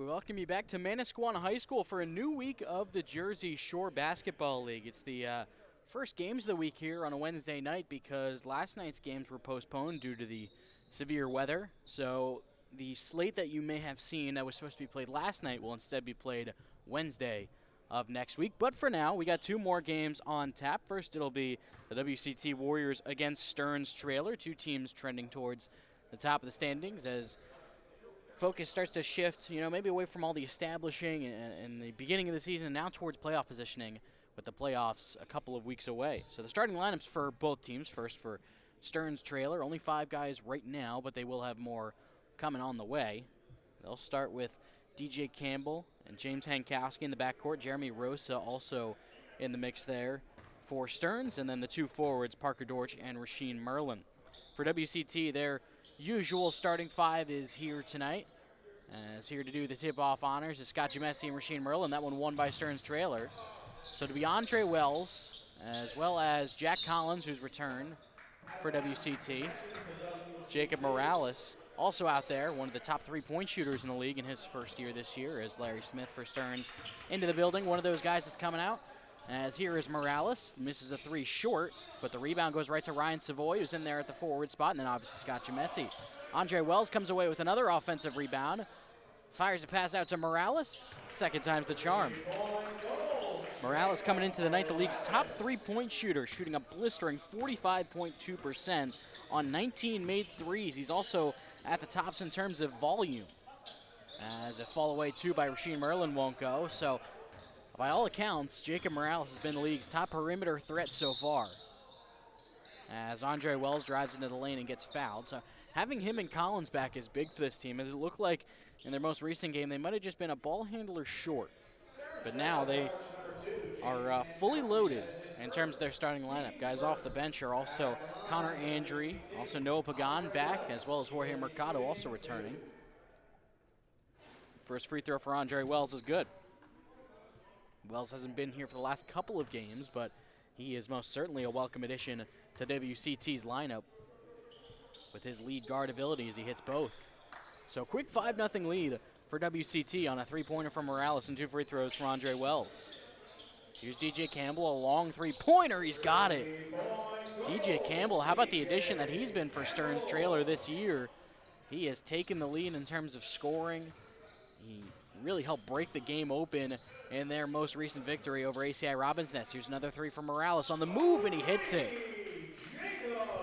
we welcome you back to Manasquan High School for a new week of the Jersey Shore Basketball League. It's the first games of the week here on a Wednesday night because last night's games were postponed due to the severe weather. So the slate that you may have seen that was supposed to be played last night will instead be played Wednesday of next week. But for now, we got two more games on tap. First, it'll be the WCT Warriors against Stearns Trailer, two teams trending towards the top of the standings as focus starts to shift, maybe away from all the establishing and the beginning of the season and now towards playoff positioning with the playoffs a couple of weeks away. So the starting lineups for both teams. First for Stearns Trailer, only 5 guys right now, but they will have more coming on the way. They'll start with DJ Campbell and James Hankowski in the backcourt. Jeremy Rosa also in the mix there for Stearns, and then the two forwards, Parker Dortch and Rasheen Merlin. For WCT, their usual starting 5 is here tonight. As here to do the tip-off honors is Scott Jemesi and Rasheen Merlin. That one won by Stearns Trailer. So to be Andre Wells, as well as Jack Collins, who's returned for WCT. Jacob Morales, also out there, one of the top 3-point shooters in the league in his first year this year, as Larry Smith for Stearns into the building. One of those guys that's coming out. As here is Morales, misses a 3 short, but the rebound goes right to Ryan Savoy, who's in there at the forward spot, and then obviously Scott Jemesi. Andre Wells comes away with another offensive rebound, fires a pass out to Morales. Second time's the charm. Morales coming into the night the league's top 3-point shooter, shooting a blistering 45.2% on 19 made threes. He's also at the tops in terms of volume. As a fall away 2 by Rasheen Merlin won't go, so by all accounts, Jacob Morales has been the league's top perimeter threat so far. As Andre Wells drives into the lane and gets fouled. So having him and Collins back is big for this team, as it looked like in their most recent game they might have just been a ball handler short. But now they are fully loaded in terms of their starting lineup. Guys off the bench are also Connor Andry, also Noah Pagan back, as well as Jorge Mercado also returning. First free throw for Andre Wells is good. Wells hasn't been here for the last couple of games, but he is most certainly a welcome addition to WCT's lineup with his lead guard ability as he hits both. So quick 5-0 lead for WCT on a 3-pointer from Morales and 2 free throws for Andre Wells. Here's DJ Campbell, a long 3-pointer, he's got it. DJ Campbell, how about the addition that he's been for Stearns Trailer this year? He has taken the lead in terms of scoring. He really helped break the game open in their most recent victory over ACI Robbins Nest. Here's another 3 from Morales on the move, and he hits it.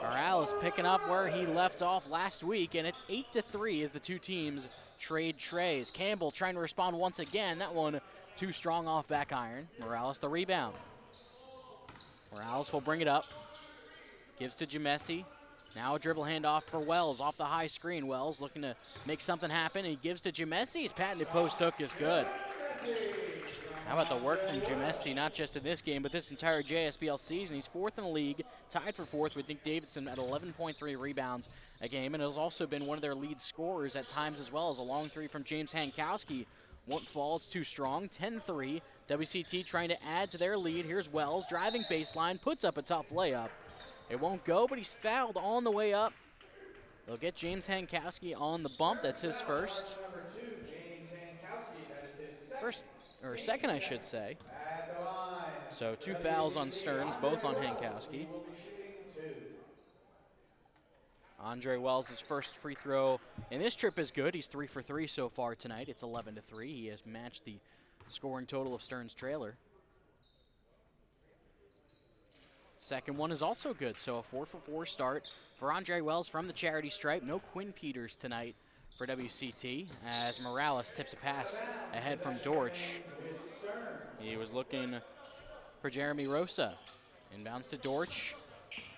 Morales picking up where he left off last week, and it's 8-3 as the two teams trade trays. Campbell trying to respond once again. That one too strong off back iron. Morales the rebound. Morales will bring it up. Gives to Jemesi. Now a dribble handoff for Wells off the high screen. Wells looking to make something happen. He gives to Jemesi. His patented post hook is good. How about the work from Jemesi, not just in this game, but this entire JSBL season? He's 4th in the league, tied for 4th with Nick Davidson at 11.3 rebounds a game, and has also been one of their lead scorers at times as well, as a long 3 from James Hankowski won't fall. It's too strong. 10-3. WCT trying to add to their lead. Here's Wells driving baseline, puts up a tough layup. It won't go, but he's fouled on the way up. They'll get James Hankowski on the bump. That's his first. Second, I should say. So 2 fouls on Stearns, both on Hankowski. Andre Wells' first free throw in this trip is good. He's 3 for 3 so far tonight. It's 11-3. He has matched the scoring total of Stearns Trailer. Second one is also good, so a 4 for 4 start for Andre Wells from the charity stripe. No Quinn Peters tonight for WCT, as Morales tips a pass ahead from Dortch. He was looking for Jeremy Rosa. Inbounds to Dortch.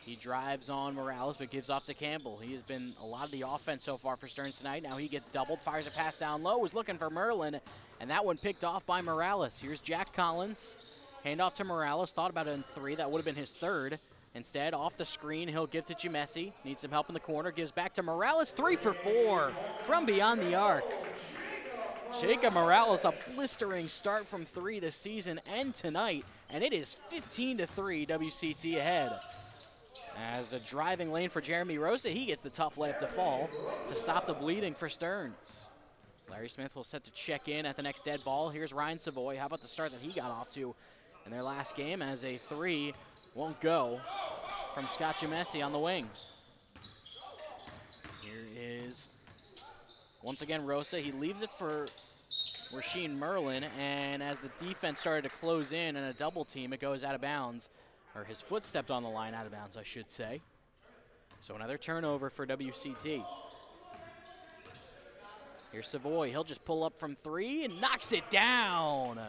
He drives on Morales, but gives off to Campbell. He has been a lot of the offense so far for Stearns tonight. Now he gets doubled, fires a pass down low, was looking for Merlin, and that one picked off by Morales. Here's Jack Collins. Handoff to Morales, thought about it in 3. That would have been his 3rd. Instead, off the screen, he'll give to Jemesi. Needs some help in the corner, gives back to Morales. 3 for 4 from beyond the arc. Jacob Morales, a blistering start from 3 this season and tonight, and it is 15-3, WCT ahead. As a driving lane for Jeremy Rosa, he gets the tough layup to fall to stop the bleeding for Stearns. Larry Smith will set to check in at the next dead ball. Here's Ryan Savoy. How about the start that he got off to in their last game, as a three won't go from Scott Jamesi on the wing. Here is, once again, Rosa. He leaves it for Rasheem Merlin, and as the defense started to close in a double team, it goes out of bounds, or his foot stepped on the line out of bounds, I should say. So another turnover for WCT. Here's Savoy. He'll just pull up from three and knocks it down.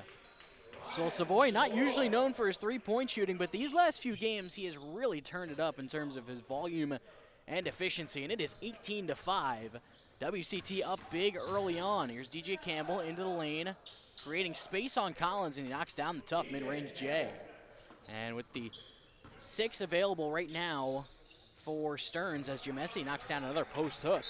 So Savoy, not usually known for his three-point shooting, but these last few games he has really turned it up in terms of his volume and efficiency, and it is 18-5. WCT up big early on. Here's DJ Campbell into the lane, creating space on Collins, and he knocks down the tough mid-range J. And with the 6 available right now for Stearns, as Jamesi knocks down another post hook.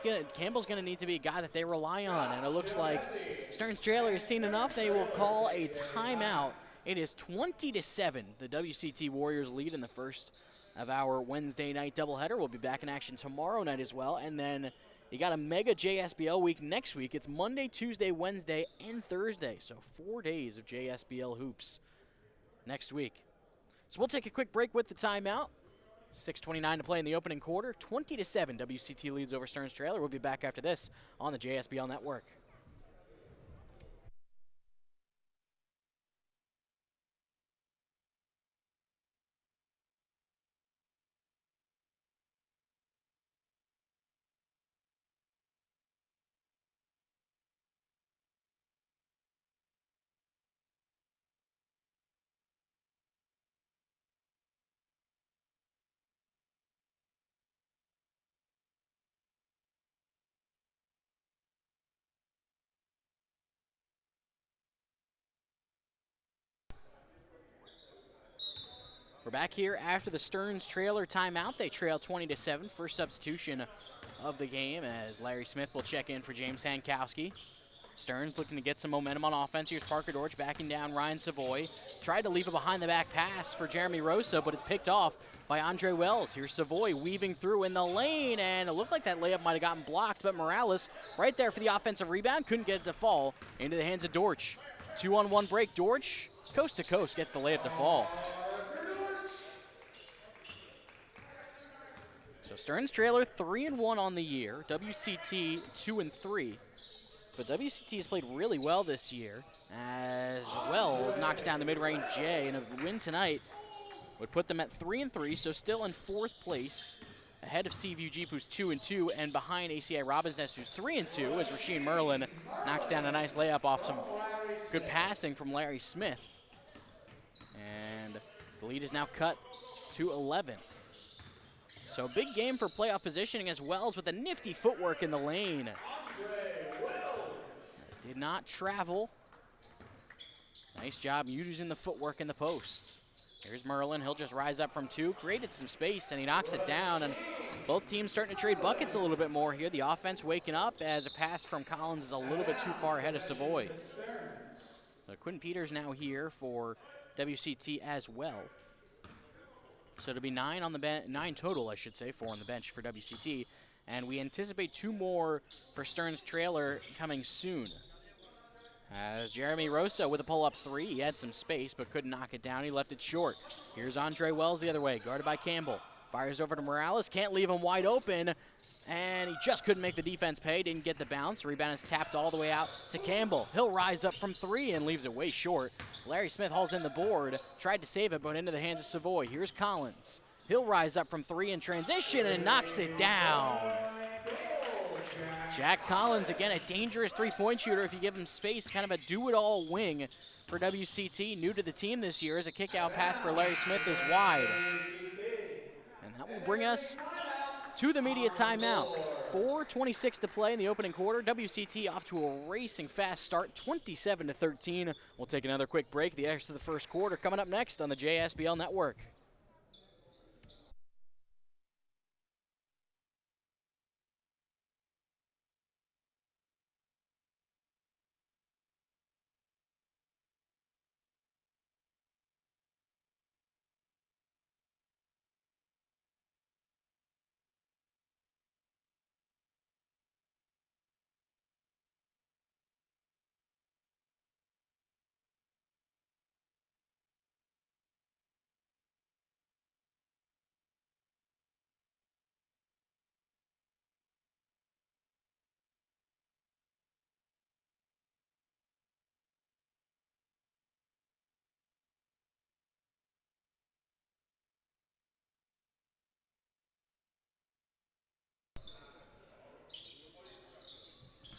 And Campbell's gonna need to be a guy that they rely on, and it looks like Stearns Trailer has seen enough. They will call a timeout. It is 20-7. The WCT Warriors lead in the first of our Wednesday night doubleheader. We'll be back in action tomorrow night as well, and then you got a mega JSBL week next week. It's Monday, Tuesday, Wednesday, and Thursday, so 4 days of JSBL hoops next week. So we'll take a quick break with the timeout. 6:29 to play in the opening quarter. 20-7, WCT leads over Stearns Trailer. We'll be back after this on the JSBL Network. We're back here after the Stearns Trailer timeout. They trail 20-7. First substitution of the game, as Larry Smith will check in for James Hankowski. Stearns looking to get some momentum on offense. Here's Parker Dortch backing down Ryan Savoy. Tried to leave a behind-the-back pass for Jeremy Rosa, but it's picked off by Andre Wells. Here's Savoy weaving through in the lane, and it looked like that layup might have gotten blocked, but Morales right there for the offensive rebound. Couldn't get it to fall into the hands of Dortch. 2-on-1 break. Dortch, coast to coast, gets the layup to fall. So Stearns Trailer 3-1 on the year. WCT 2-3. But WCT has played really well this year, as Wells knocks down the mid-range J, and a win tonight would put them at 3-3, so still in 4th place, ahead of Seaview Jeep, who's 2-2, and behind ACI Robins Nest, who's 3-2, as Rasheem Merlin knocks down a nice layup off some good passing from Larry Smith. And the lead is now cut to 11. So big game for playoff positioning, as Wells with a nifty footwork in the lane. Did not travel. Nice job using the footwork in the post. Here's Merlin. He'll just rise up from 2. Created some space, and he knocks it down. And both teams starting to trade buckets a little bit more here. The offense waking up, as a pass from Collins is a little bit too far ahead of Savoy. So Quinn Peters now here for WCT as well. So it'll be 9 on the bench, 9 total, I should say, 4 on the bench for WCT. And we anticipate 2 more for Stearns Trailer coming soon. As Jeremy Rosa with a pull-up 3. He had some space, but couldn't knock it down. He left it short. Here's Andre Wells the other way, guarded by Campbell. Fires over to Morales, can't leave him wide open. And he just couldn't make the defense pay, didn't get the bounce. Rebound is tapped all the way out to Campbell. He'll rise up from 3 and leaves it way short. Larry Smith hauls in the board, tried to save it, but into the hands of Savoy. Here's Collins. He'll rise up from 3 in transition and knocks it down. Jack Collins, again, a dangerous three-point shooter if you give him space, kind of a do-it-all wing for WCT. New to the team this year, as a kick-out pass for Larry Smith is wide. And that will bring us to the media timeout. 4:26 to play in the opening quarter. WCT off to a racing fast start, 27-13. We'll take another quick break. The rest of the first quarter coming up next on the JSBL Network.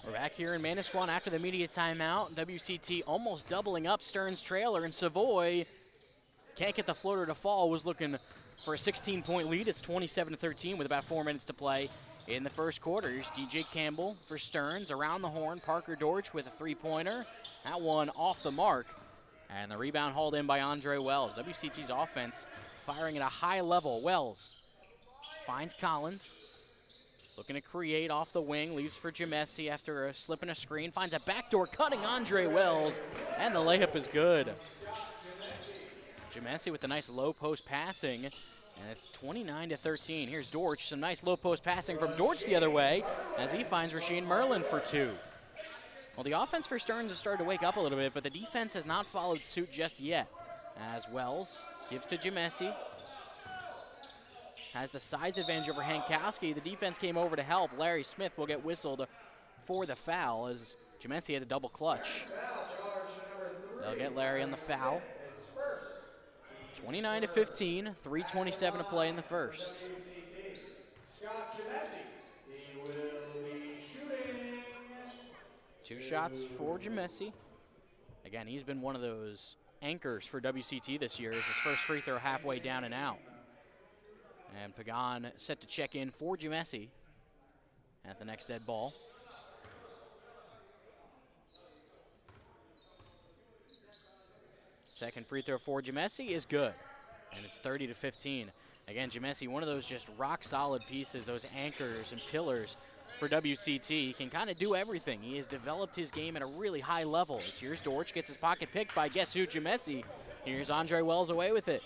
We're back here in Manasquan after the media timeout. WCT almost doubling up Stearns' trailer, and Savoy can't get the floater to fall. Was looking for a 16-point lead. It's 27-13 with about 4 minutes to play in the first quarter. Here's DJ Campbell for Stearns. Around the horn, Parker Dortch with a three-pointer. That one off the mark. And the rebound hauled in by Andre Wells. WCT's offense firing at a high level. Wells finds Collins. Looking to create off the wing, leaves for Jamesi after a slip and a screen, finds a backdoor cutting Andre Wells, and the layup is good. Jamesi with the nice low post passing, and it's 29-13. Here's Dortch, some nice low post passing from Dortch the other way as he finds Rasheed Merlin for two. Well, the offense for Stearns has started to wake up a little bit, but the defense has not followed suit just yet. As Wells gives to Jamesi. Has the size advantage over Hankowski. The defense came over to help. Larry Smith will get whistled for the foul as Jamesi had a double clutch. They'll get Larry on the foul. 29-15, 3:27 to play in the first. Two shots for Jamesi. Again, he's been one of those anchors for WCT this year. It's his first free throw halfway down and out. And Pagan set to check in for Jamesi at the next dead ball. Second free throw for Jamesi is good, and it's 30-15. Again, Jamesi, one of those just rock-solid pieces, those anchors and pillars for WCT. He can kind of do everything. He has developed his game at a really high level. Here's Dortch, gets his pocket picked by guess who, Jamesi. Here's Andre Wells away with it.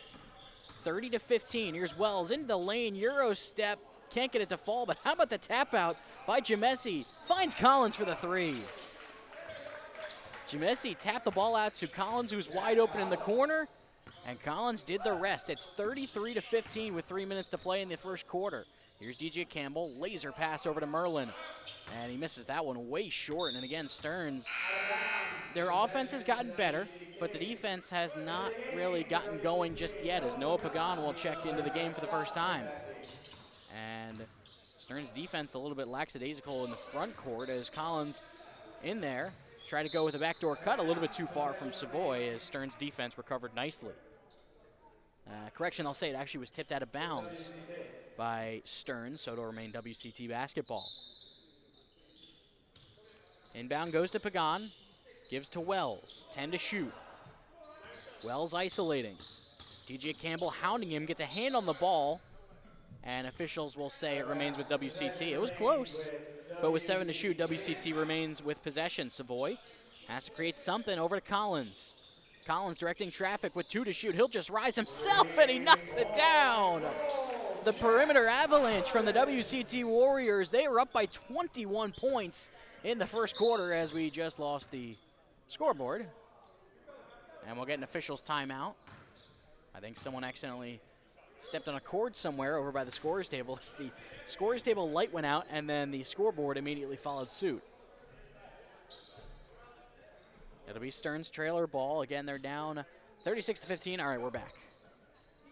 30-15. Here's Wells into the lane, Euro step, can't get it to fall, but how about the tap out by Jamesi? Finds Collins for the three. Jamesi tapped the ball out to Collins, who's wide open in the corner, and Collins did the rest. It's 33-15 with 3 minutes to play in the first quarter. Here's DJ Campbell, laser pass over to Merlin, and he misses that one way short. And again, Stearns, their offense has gotten better, but the defense has not really gotten going just yet as Noah Pagan will check into the game for the first time. And Stearns' defense a little bit lackadaisical in the front court as Collins in there. Try to go with a backdoor cut, a little bit too far from Savoy as Stearns' defense recovered nicely. Correction, I'll say it actually was tipped out of bounds by Stearns, so it'll remain WCT basketball. Inbound goes to Pagan, gives to Wells, 10 to shoot. Wells isolating. DJ Campbell hounding him, gets a hand on the ball, and officials will say it remains with WCT. It was close, but with 7 to shoot, WCT remains with possession. Savoy has to create something over to Collins. Collins directing traffic with 2 to shoot. He'll just rise himself, and he knocks it down. The perimeter avalanche from the WCT Warriors. They were up by 21 points in the first quarter as we just lost the scoreboard. And we'll get an official's timeout. I think someone accidentally stepped on a cord somewhere over by the scorer's table. The scorer's table light went out, and then the scoreboard immediately followed suit. It'll be Stearns' trailer ball. Again, they're down 36-15. All right, we're back.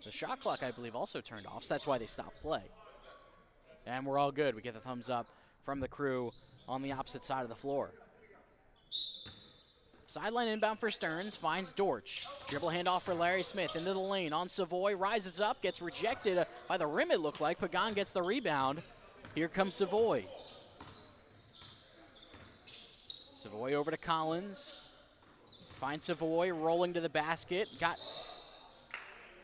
The shot clock, I believe, also turned off, so that's why they stopped play. And we're all good. We get the thumbs up from the crew on the opposite side of the floor. Sideline inbound for Stearns, finds Dortch. Dribble handoff for Larry Smith into the lane on Savoy, rises up, gets rejected by the rim, it looked like. Pagan gets the rebound. Here comes Savoy. Savoy over to Collins. Finds Savoy rolling to the basket. Got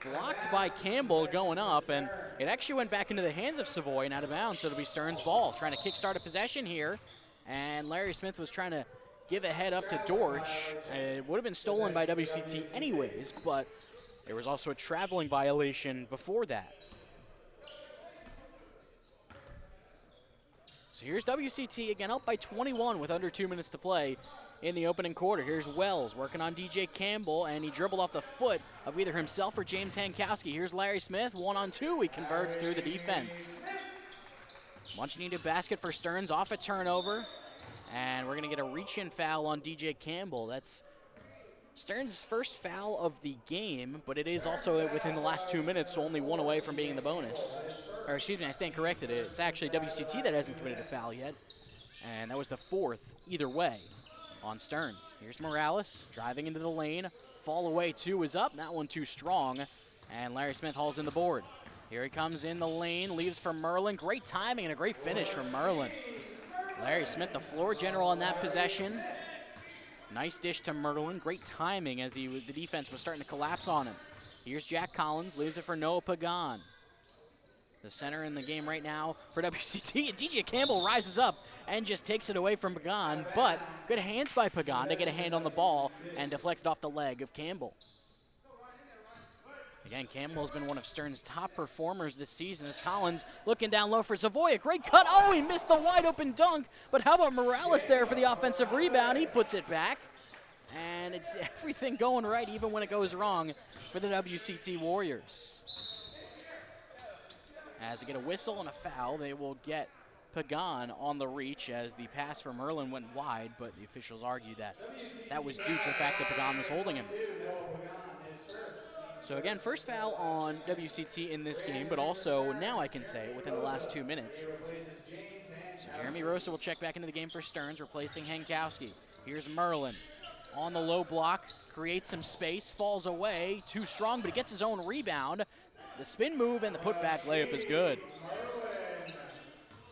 blocked by Campbell going up, and it actually went back into the hands of Savoy and out of bounds, so it'll be Stearns' ball. Trying to kickstart a possession here, and Larry Smith was trying to give a head up to Dortch. It would have been stolen by WCT anyways, but there was also a traveling violation before that. So here's WCT again up by 21 with under 2 minutes to play in the opening quarter. Here's Wells working on DJ Campbell, and he dribbled off the foot of either himself or James Hankowski. Here's Larry Smith, 1-on-2. He converts through the defense. Much needed basket for Stearns off a turnover. And we're going to get a reach-in foul on DJ Campbell. That's Stearns' first foul of the game, but it is also within the last 2 minutes, so only one away from being the bonus. Or excuse me, I stand corrected. It's actually WCT that hasn't committed a foul yet. And that was the fourth either way on Stearns. Here's Morales driving into the lane. Fall away two is up. That one too strong. And Larry Smith hauls in the board. Here he comes in the lane, leaves for Merlin. Great timing and a great finish from Merlin. Larry Smith, the floor general on that possession. Nice dish to Merlin. Great timing as the defense was starting to collapse on him. Here's Jack Collins, leaves it for Noah Pagan. The center in the game right now for WCT. And DJ Campbell rises up and just takes it away from Pagan, but good hands by Pagan to get a hand on the ball and deflect it off the leg of Campbell. Again, Campbell has been one of Stearns' top performers this season as Collins looking down low for Savoy. A great cut. Oh, he missed the wide open dunk, but how about Morales there for the offensive rebound? He puts it back, and it's everything going right even when it goes wrong for the WCT Warriors. As they get a whistle and a foul, they will get Pagan on the reach as the pass for Merlin went wide, but the officials argue that that was due to the fact that Pagan was holding him. So again, first foul on WCT in this game, but also now I can say within the last 2 minutes. So Jeremy Rosa will check back into the game for Stearns, replacing Hankowski. Here's Merlin on the low block, creates some space, falls away, too strong, but he gets his own rebound. The spin move and the putback layup is good.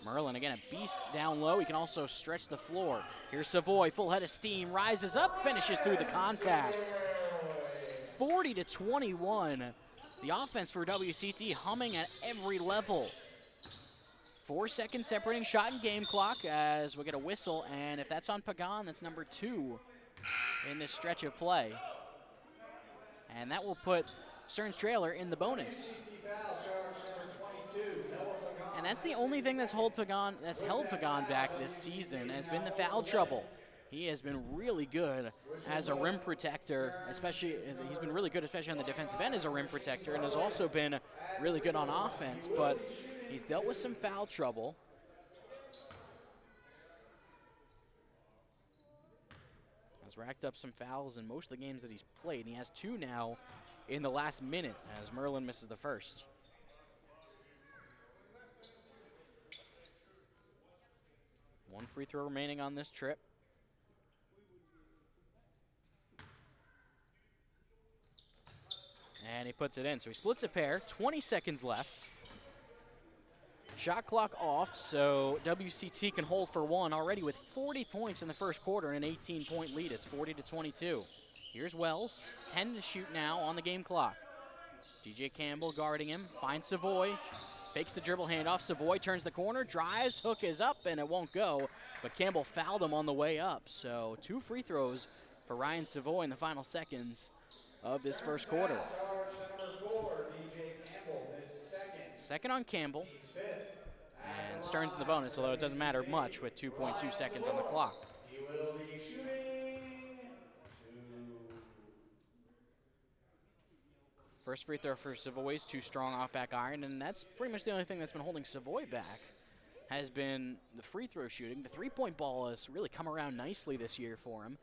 Merlin, again, a beast down low. He can also stretch the floor. Here's Savoy, full head of steam, rises up, finishes through the contact. 40-21. The offense for WCT humming at every level. 4 seconds separating shot and game clock as we get a whistle, and if that's on Pagan, that's number 2 in this stretch of play. And that will put Stearns Trailer in the bonus. And that's the only thing that's held Pagan back this season, has been the foul trouble. He has been really good as a rim protector, especially he's been really good especially on the defensive end as a rim protector, and has also been really good on offense, but he's dealt with some foul trouble. Has racked up some fouls in most of the games that he's played, and he has 2 now in the last minute as Merlin misses the first. One free throw remaining on this trip. And he puts it in, so he splits a pair, 20 seconds left. Shot clock off, so WCT can hold for one already with 40 points in the first quarter and an 18-point lead. It's 40-22. Here's Wells, 10 to shoot now on the game clock. DJ Campbell guarding him, finds Savoy, fakes the dribble handoff. Savoy turns the corner, drives, hook is up, and it won't go, but Campbell fouled him on the way up. So 2 free throws for Ryan Savoy in the final seconds of this first quarter. Second on Campbell. And Stearns in the bonus, although it doesn't matter much with 2.2 seconds on the clock. First free throw for Savoy's too strong off back iron, and that's pretty much the only thing that's been holding Savoy back has been the free throw shooting. The three-point ball has really come around nicely this year for him.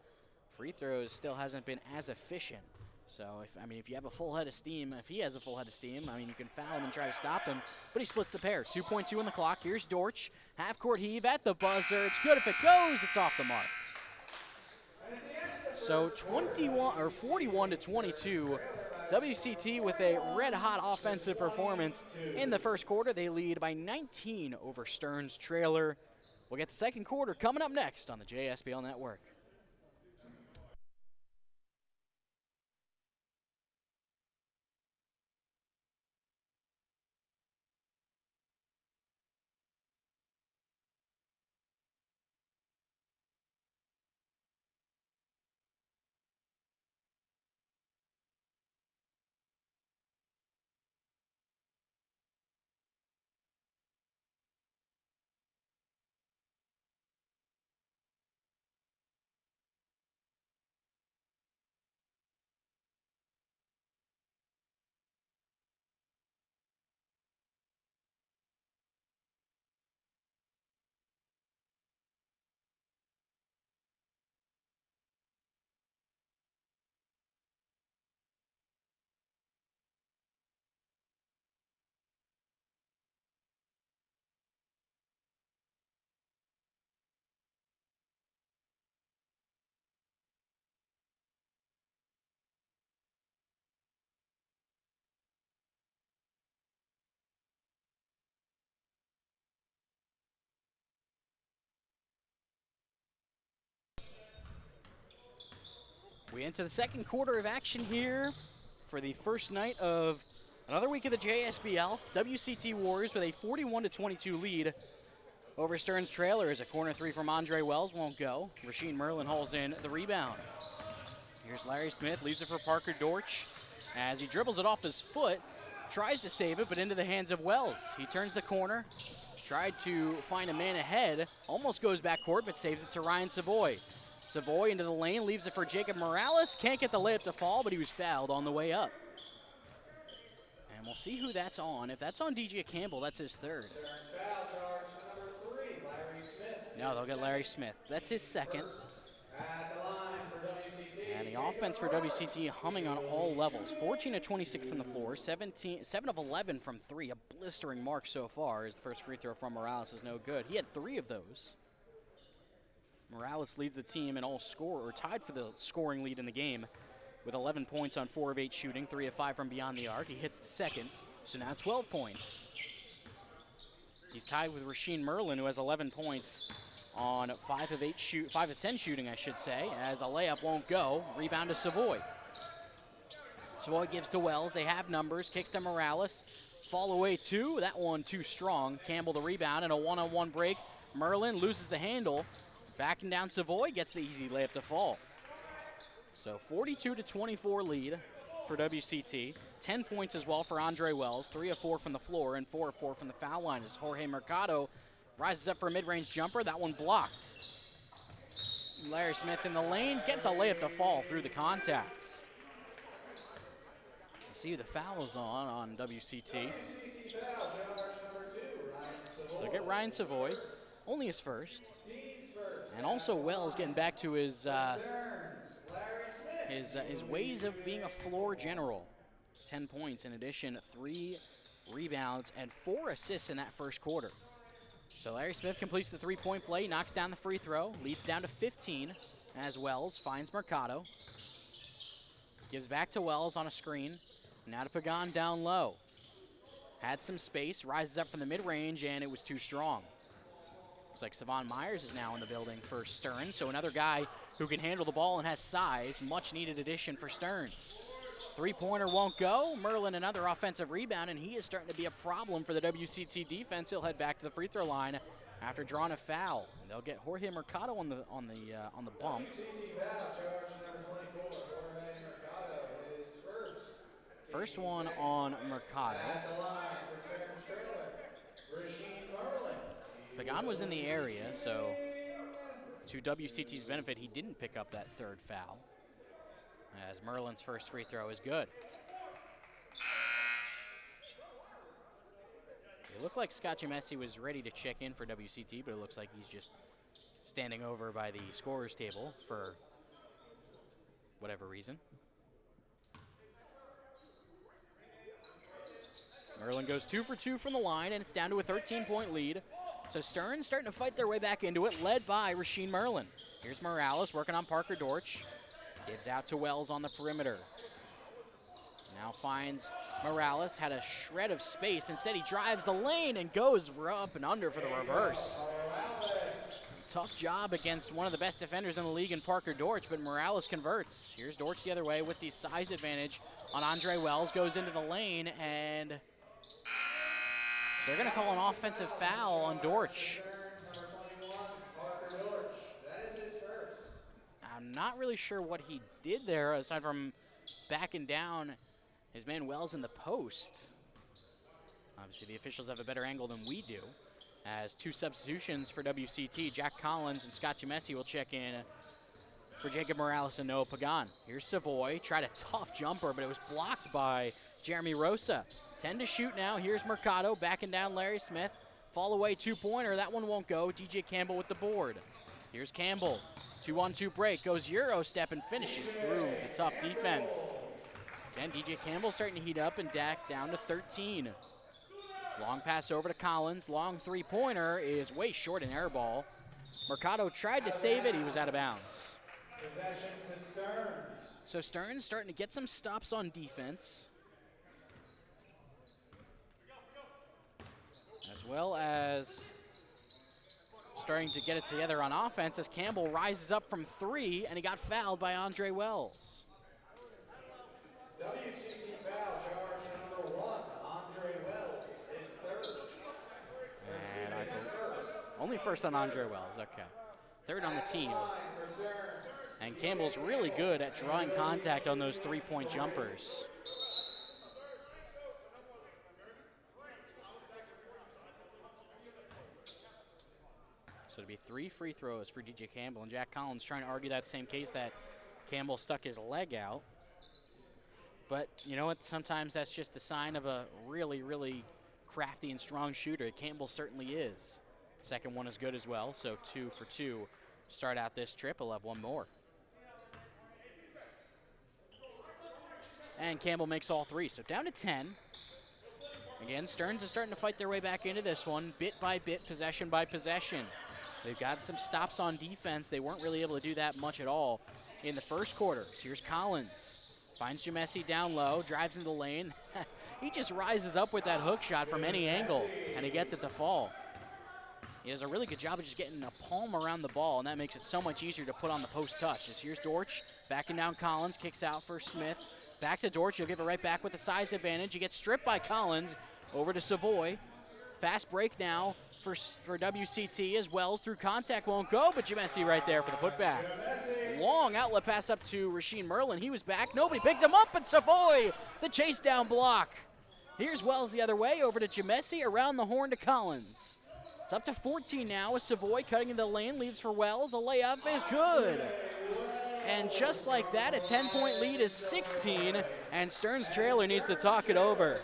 Free throws still hasn't been as efficient. So, if you have a full head of steam, if he has a full head of steam, you can foul him and try to stop him, but he splits the pair. 2.2 on the clock. Here's Dortch. Half-court heave at the buzzer. It's good if it goes. It's off the mark. So 41-22. WCT with a red-hot offensive performance in the first quarter. They lead by 19 over Stearns Trailer. We'll get the second quarter coming up next on the JSBL Network. We enter the second quarter of action here for the first night of another week of the JSBL. WCT Warriors with a 41-22 lead over Stearns Trailers. A corner three from Andre Wells won't go. Rasheed Merlin hauls in the rebound. Here's Larry Smith, leaves it for Parker Dortch as he dribbles it off his foot, tries to save it, but into the hands of Wells. He turns the corner, tried to find a man ahead, almost goes backcourt, but saves it to Ryan Savoy. Savoy into the lane, leaves it for Jacob Morales. Can't get the layup to fall, but he was fouled on the way up. And we'll see who that's on. If that's on DJ Campbell, that's his third. Foul charge number 3, Larry Smith. No, they'll get Larry Smith. That's his second. At the line for WCT. And the offense for WCT humming on all levels. 14 of 26 from the floor, 7 of 11 from three. A blistering mark so far as the first free throw from Morales is no good. He had 3 of those. Morales leads the team in all score, or tied for the scoring lead in the game with 11 points on 4 of 8 shooting, 3 of 5 from beyond the arc. He hits the second, so now 12 points. He's tied with Rasheed Merlin, who has 11 points on 5 of 10 shooting, I should say, as a layup won't go. Rebound to Savoy. Savoy gives to Wells. They have numbers. Kicks to Morales. Fall away 2. That one too strong. Campbell the rebound and a one-on-one break. Merlin loses the handle. Backing down Savoy, gets the easy layup to fall. So 42-24 lead for WCT. 10 points as well for Andre Wells. 3 of 4 from the floor and 4 of 4 from the foul line as Jorge Mercado rises up for a mid-range jumper. That one blocked. Larry Smith in the lane, gets a layup to fall through the contact. See who the foul is on WCT. So get Ryan Savoy, only his first. And also Wells getting back to his ways of being a floor general. 10 points in addition, 3 rebounds and 4 assists in that first quarter. So Larry Smith completes the three-point play, knocks down the free throw, leads down to 15 as Wells finds Mercado. Gives back to Wells on a screen. Now to Pagan down low. Had some space, rises up from the mid-range, and it was too strong. Looks like Savon Myers is now in the building for Stearns, so another guy who can handle the ball and has size. Much-needed addition for Stearns. Three-pointer won't go. Merlin another offensive rebound, and he is starting to be a problem for the WCT defense. He'll head back to the free throw line after drawing a foul. And they'll get Jorge Mercado on the bump. First one on Mercado. Pagan was in the area, so to WCT's benefit, he didn't pick up that third foul, as Merlin's first free throw is good. It looked like Scott Gemesi was ready to check in for WCT, but it looks like he's just standing over by the scorer's table for whatever reason. Merlin goes 2 for 2 from the line, and it's down to a 13-point lead. So Stearns starting to fight their way back into it, led by Rasheed Merlin. Here's Morales working on Parker Dortch. Gives out to Wells on the perimeter. Now finds Morales, had a shred of space. Instead, he drives the lane and goes up and under for the reverse. Tough job against one of the best defenders in the league in Parker Dortch, but Morales converts. Here's Dortch the other way with the size advantage on Andre Wells. Goes into the lane, and they're going to call an offensive foul on Dortch. I'm not really sure what he did there, aside from backing down his man Wells in the post. Obviously, the officials have a better angle than we do. As 2 substitutions for WCT, Jack Collins and Scott Gemesi will check in for Jacob Morales and Noah Pagan. Here's Savoy, tried a tough jumper, but it was blocked by Jeremy Rosa. 10 to shoot now. Here's Mercado backing down Larry Smith. Fall away 2-pointer. That one won't go. DJ Campbell with the board. Here's Campbell. 2-on-2 break. Goes Euro step and finishes through the tough defense. Again, DJ Campbell starting to heat up, and Dak down to 13. Long pass over to Collins. Long three-pointer is way short, an air ball. Mercado tried to save it. He was out of bounds. Possession to Stearns. So Stearns starting to get some stops on defense, as well as starting to get it together on offense as Campbell rises up from 3, and he got fouled by Andre Wells. WCT foul charge number 1, Andre Wells, is third. And only first on Andre Wells, okay. Third on the team. And Campbell's really good at drawing contact on those three-point jumpers. So it'll be 3 free throws for DJ Campbell, and Jack Collins trying to argue that same case that Campbell stuck his leg out. But you know what? Sometimes that's just a sign of a really, really crafty and strong shooter. Campbell certainly is. Second one is good as well, so 2 for 2 to start out this trip. He'll have one more. And Campbell makes all 3, so down to 10. Again, Stearns is starting to fight their way back into this one, bit by bit, possession by possession. They've got some stops on defense. They weren't really able to do that much at all in the first quarter. So here's Collins. Finds Jamesi down low, drives into the lane. He just rises up with that hook shot from any angle, and he gets it to fall. He does a really good job of just getting a palm around the ball, and that makes it so much easier to put on the post touch. As here's Dortch, backing down Collins, kicks out for Smith. Back to Dortch, he'll give it right back with the size advantage. He gets stripped by Collins, over to Savoy. Fast break now for WCT as Wells through contact won't go, but Jamesi right there for the putback. Long outlet pass up to Rasheed Merlin. He was back. Nobody picked him up, but Savoy, the chase down block. Here's Wells the other way, over to Jamesi, around the horn to Collins. It's up to 14 now with Savoy cutting into the lane, leaves for Wells. A layup is good. And just like that, a 10-point lead is 16, and Stearns trailer needs to talk it over.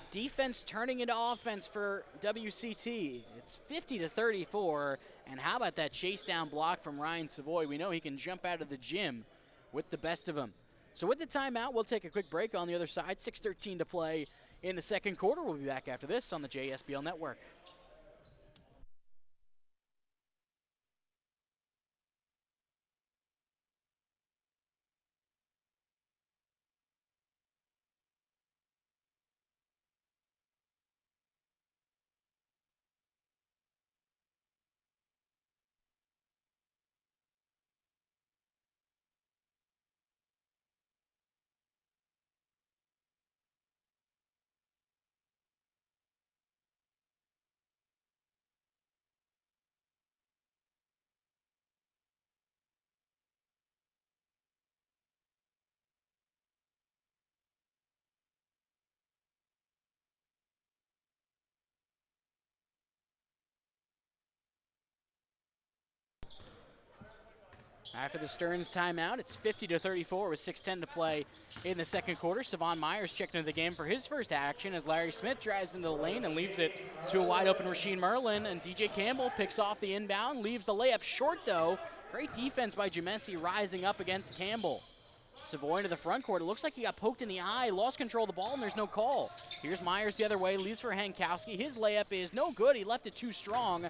Defense turning into offense for WCT. It's 50-34, and how about that chase down block from Ryan Savoy? We know he can jump out of the gym with the best of them. So with the timeout, we'll take a quick break on the other side. 6:13 to play in the second quarter. We'll be back after this on the JSBL Network. After the Stearns timeout, it's 50-34 with 6:10 to play in the second quarter. Savon Myers checked into the game for his first action as Larry Smith drives into the lane and leaves it to a wide open Rasheed Merlin. And DJ Campbell picks off the inbound, leaves the layup short though. Great defense by Jamesi rising up against Campbell. Savoy into the front court. It looks like he got poked in the eye, lost control of the ball, and there's no call. Here's Myers the other way, leaves for Hankowski. His layup is no good. He left it too strong.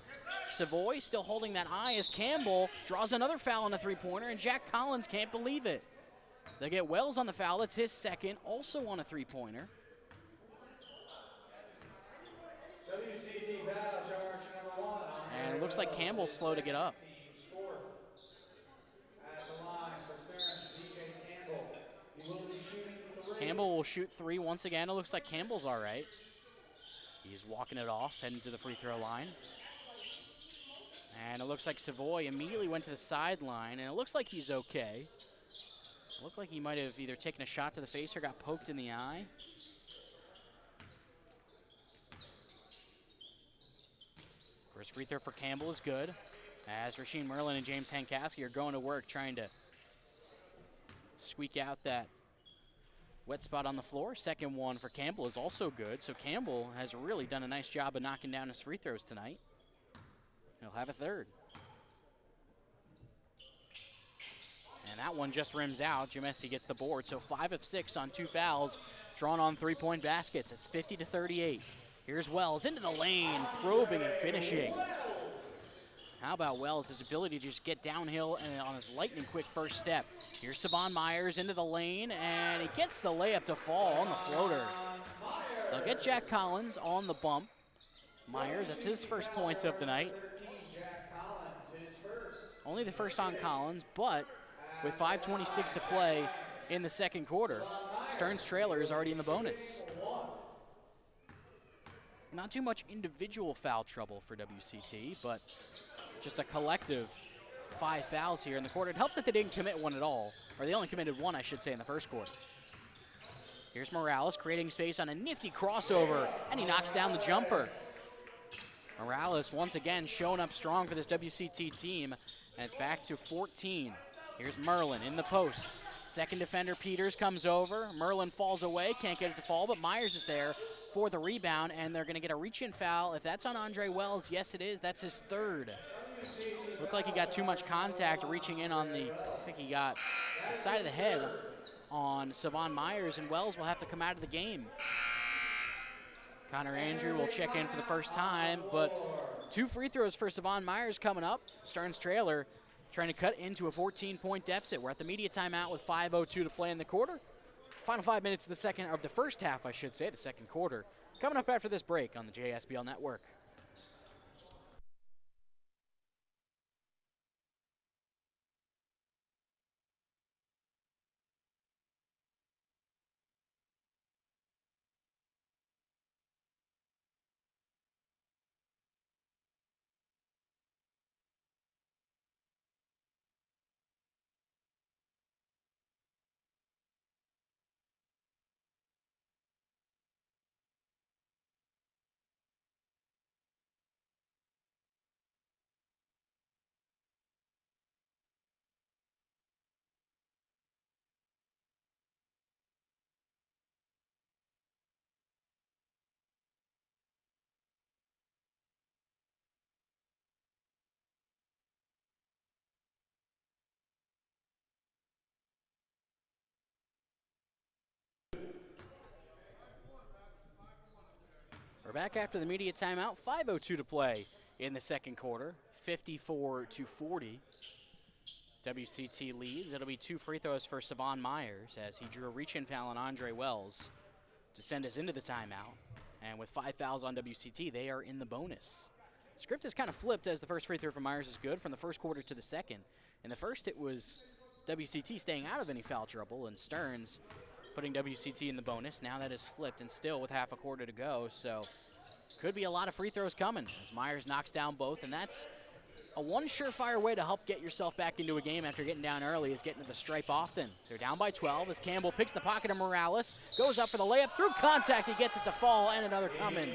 Savoy still holding that eye as Campbell draws another foul on a three-pointer, and Jack Collins can't believe it. They get Wells on the foul. It's his second, also on a three-pointer. WCT foul charge number 1. And it looks like Campbell's slow to get up. Campbell will shoot 3 once again. It looks like Campbell's all right. He's walking it off, heading to the free throw line. And it looks like Savoy immediately went to the sideline, and it looks like he's okay. It looked like he might have either taken a shot to the face or got poked in the eye. First free throw for Campbell is good, as Rasheed Merlin and James Hankowski are going to work trying to squeak out that wet spot on the floor. Second one for Campbell is also good, so Campbell has really done a nice job of knocking down his free throws tonight. He'll have a third. And that one just rims out. Jamesi gets the board, so 5 of 6 on 2 fouls, drawn on 3-point baskets. It's 50-38. Here's Wells into the lane, probing and finishing. How about Wells, his ability to just get downhill and on his lightning quick first step. Here's Savon Myers into the lane, and he gets the layup to fall on the floater. They'll get Jack Collins on the bump. Myers, that's his first points of the night. 13, Jack Collins, his first. Only the first on Collins, but with 5:26 to play in the second quarter, Stearns' trailer is already in the bonus. Not too much individual foul trouble for WCT, but just a collective 5 fouls here in the quarter. It helps that they didn't commit one at all, or they only committed one, I should say, in the first quarter. Here's Morales creating space on a nifty crossover, and he knocks down the jumper. Morales once again showing up strong for this WCT team, and it's back to 14. Here's Merlin in the post. Second defender Peters comes over. Merlin falls away, can't get it to fall, but Myers is there for the rebound, and they're going to get a reach-in foul. If that's on Andre Wells, yes it is. That's his third. Looked like he got too much contact reaching in on the, I think he got the side of the head on Savon Myers, and Wells will have to come out of the game. Connor Andrew will check in for the first time, but 2 free throws for Savon Myers coming up. Stearns' trailer trying to cut into a 14-point deficit. We're at the media timeout with 5:02 to play in the quarter. Final 5 minutes of the first half, I should say, the second quarter. Coming up after this break on the JSBL Network. We're back after the media timeout. 5:02 to play in the second quarter. 54-40. WCT leads. It'll be 2 free throws for Savon Myers as he drew a reach-in foul on Andre Wells to send us into the timeout. And with 5 fouls on WCT, they are in the bonus. Script has kind of flipped as the first free throw for Myers is good from the first quarter to the second. In the first, it was WCT staying out of any foul trouble and Stearns putting WCT in the bonus. Now that is flipped, and still with half a quarter to go, so could be a lot of free throws coming as Myers knocks down both, and that's a one surefire way to help get yourself back into a game after getting down early is getting to the stripe often. They're down by 12 as Campbell picks the pocket of Morales, goes up for the layup, through contact, he gets it to fall, and another coming.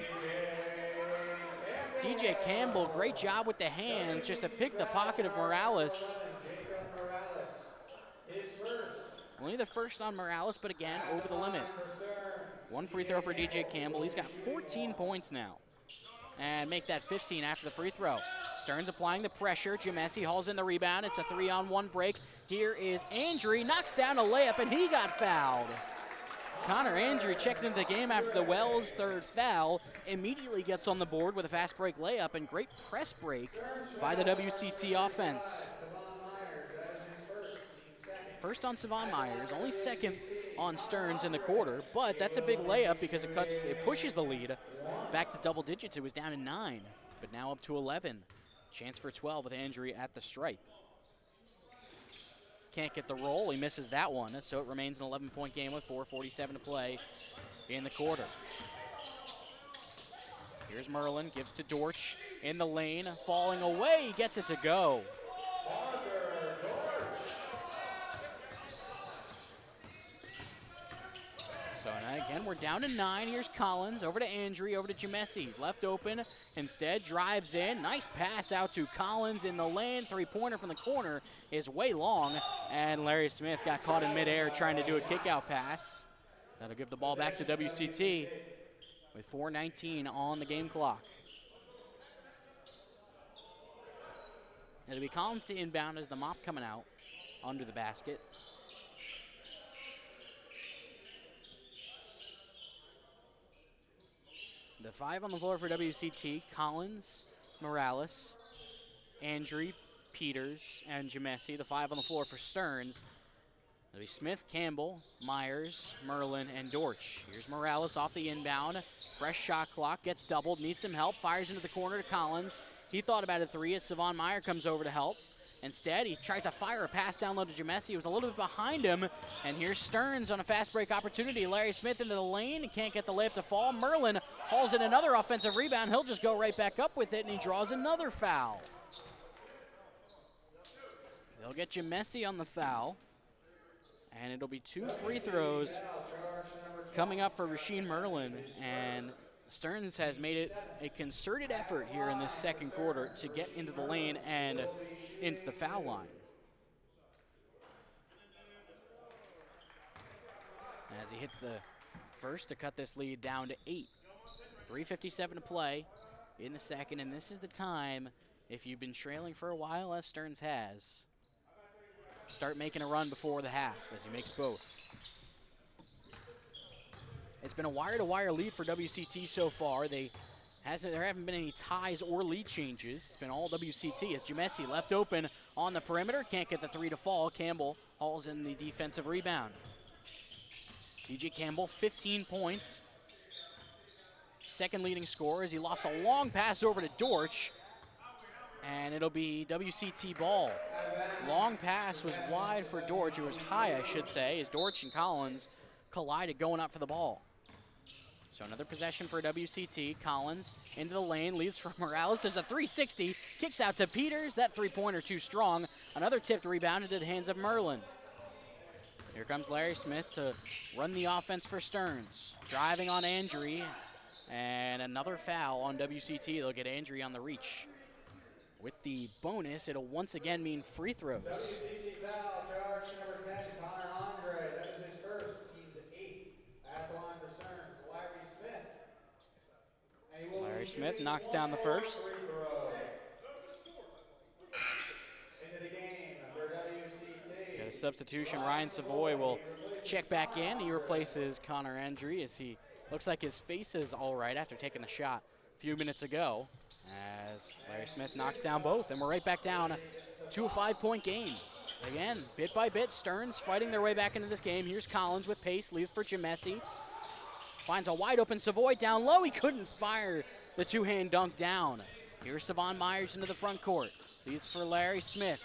DJ Campbell, great job with the hands just to pick the pocket of Morales. Only the first on Morales, but again, over the limit. 1 free throw for DJ Campbell. He's got 14 points now. And make that 15 after the free throw. Stearns applying the pressure. Jamesi hauls in the rebound. It's a 3-on-1 break. Here is Andrew. Knocks down a layup, and he got fouled. Connor Andrew checking into the game after the Wells third foul. Immediately gets on the board with a fast break layup, and great press break by the WCT offense. First on Savon Myers, only second on Stearns in the quarter, but that's a big layup because it pushes the lead back to double digits. It was down to 9, but now up to 11. Chance for 12 with Andrew at the stripe. Can't get the roll, he misses that one, so it remains an 11-point game with 4:47 to play in the quarter. Here's Merlin, gives to Dortch in the lane, falling away, he gets it to go. So again, we're down to 9. Here's Collins, over to Andrew, over to Jamesi. He's left open, instead drives in. Nice pass out to Collins in the lane. 3-pointer from the corner is way long, and Larry Smith got caught in midair trying to do a kick-out pass. That'll give the ball back to WCT with 4:19 on the game clock. It'll be Collins to inbound as the mop coming out under the basket. The 5 on the floor for WCT, Collins, Morales, Andrew, Peters, and Jamesi. The 5 on the floor for Stearns. It'll be Smith, Campbell, Myers, Merlin, and Dortch. Here's Morales off the inbound. Fresh shot clock, gets doubled, needs some help, fires into the corner to Collins. He thought about a three as Savon Meyer comes over to help. Instead, he tried to fire a pass down low to Jamesi. He was a little bit behind him. And here's Stearns on a fast break opportunity. Larry Smith into the lane. He can't get the layup to fall. Merlin hauls in another offensive rebound. He'll just go right back up with it, and he draws another foul. They'll get Jamesi on the foul. And it'll be 2 free throws coming up for Rasheed Merlin. And Stearns has made it a concerted effort here in this second quarter to get into the lane and into the foul line. As he hits the first to cut this lead down to 8. 3:57 to play in the second, and this is the time, if you've been trailing for a while, as Stearns has, start making a run before the half as he makes both. It's been a wire-to-wire lead for WCT so far. There haven't been any ties or lead changes. It's been all WCT as Jamesi left open on the perimeter. Can't get the three to fall. Campbell hauls in the defensive rebound. DJ Campbell, 15 points. Second leading scorer as he lofts a long pass over to Dortch. And it'll be WCT ball. Long pass was wide for Dortch. It was high, I should say, as Dortch and Collins collided going up for the ball. So another possession for WCT. Collins into the lane, leaves for Morales. There's a 360, kicks out to Peters. That three-pointer too strong. Another tipped rebound into the hands of Merlin. Here comes Larry Smith to run the offense for Stearns. Driving on Andry, and another foul on WCT. They'll get Andry on the reach. With the bonus, it'll once again mean free throws. WCT foul, charge number 10, Connor Andre. That is his first, team's 8th. At the line for Stearns, Larry Smith. And he will Larry be Smith shooting knocks down the one first. free throw. Into the game for WCT. Got a substitution. Ryan Savoy will check back in. He replaces Connor Andry as he looks like his face is all right after taking the shot a few minutes ago. As Larry Smith knocks down both, and we're right back down to a 5-point game. Again, bit by bit, Stearns fighting their way back into this game. Here's Collins with pace, leaves for Jamesi. Finds a wide open Savoy down low. He couldn't fire the two-hand dunk down. Here's Savon Myers into the front court. Leaves for Larry Smith.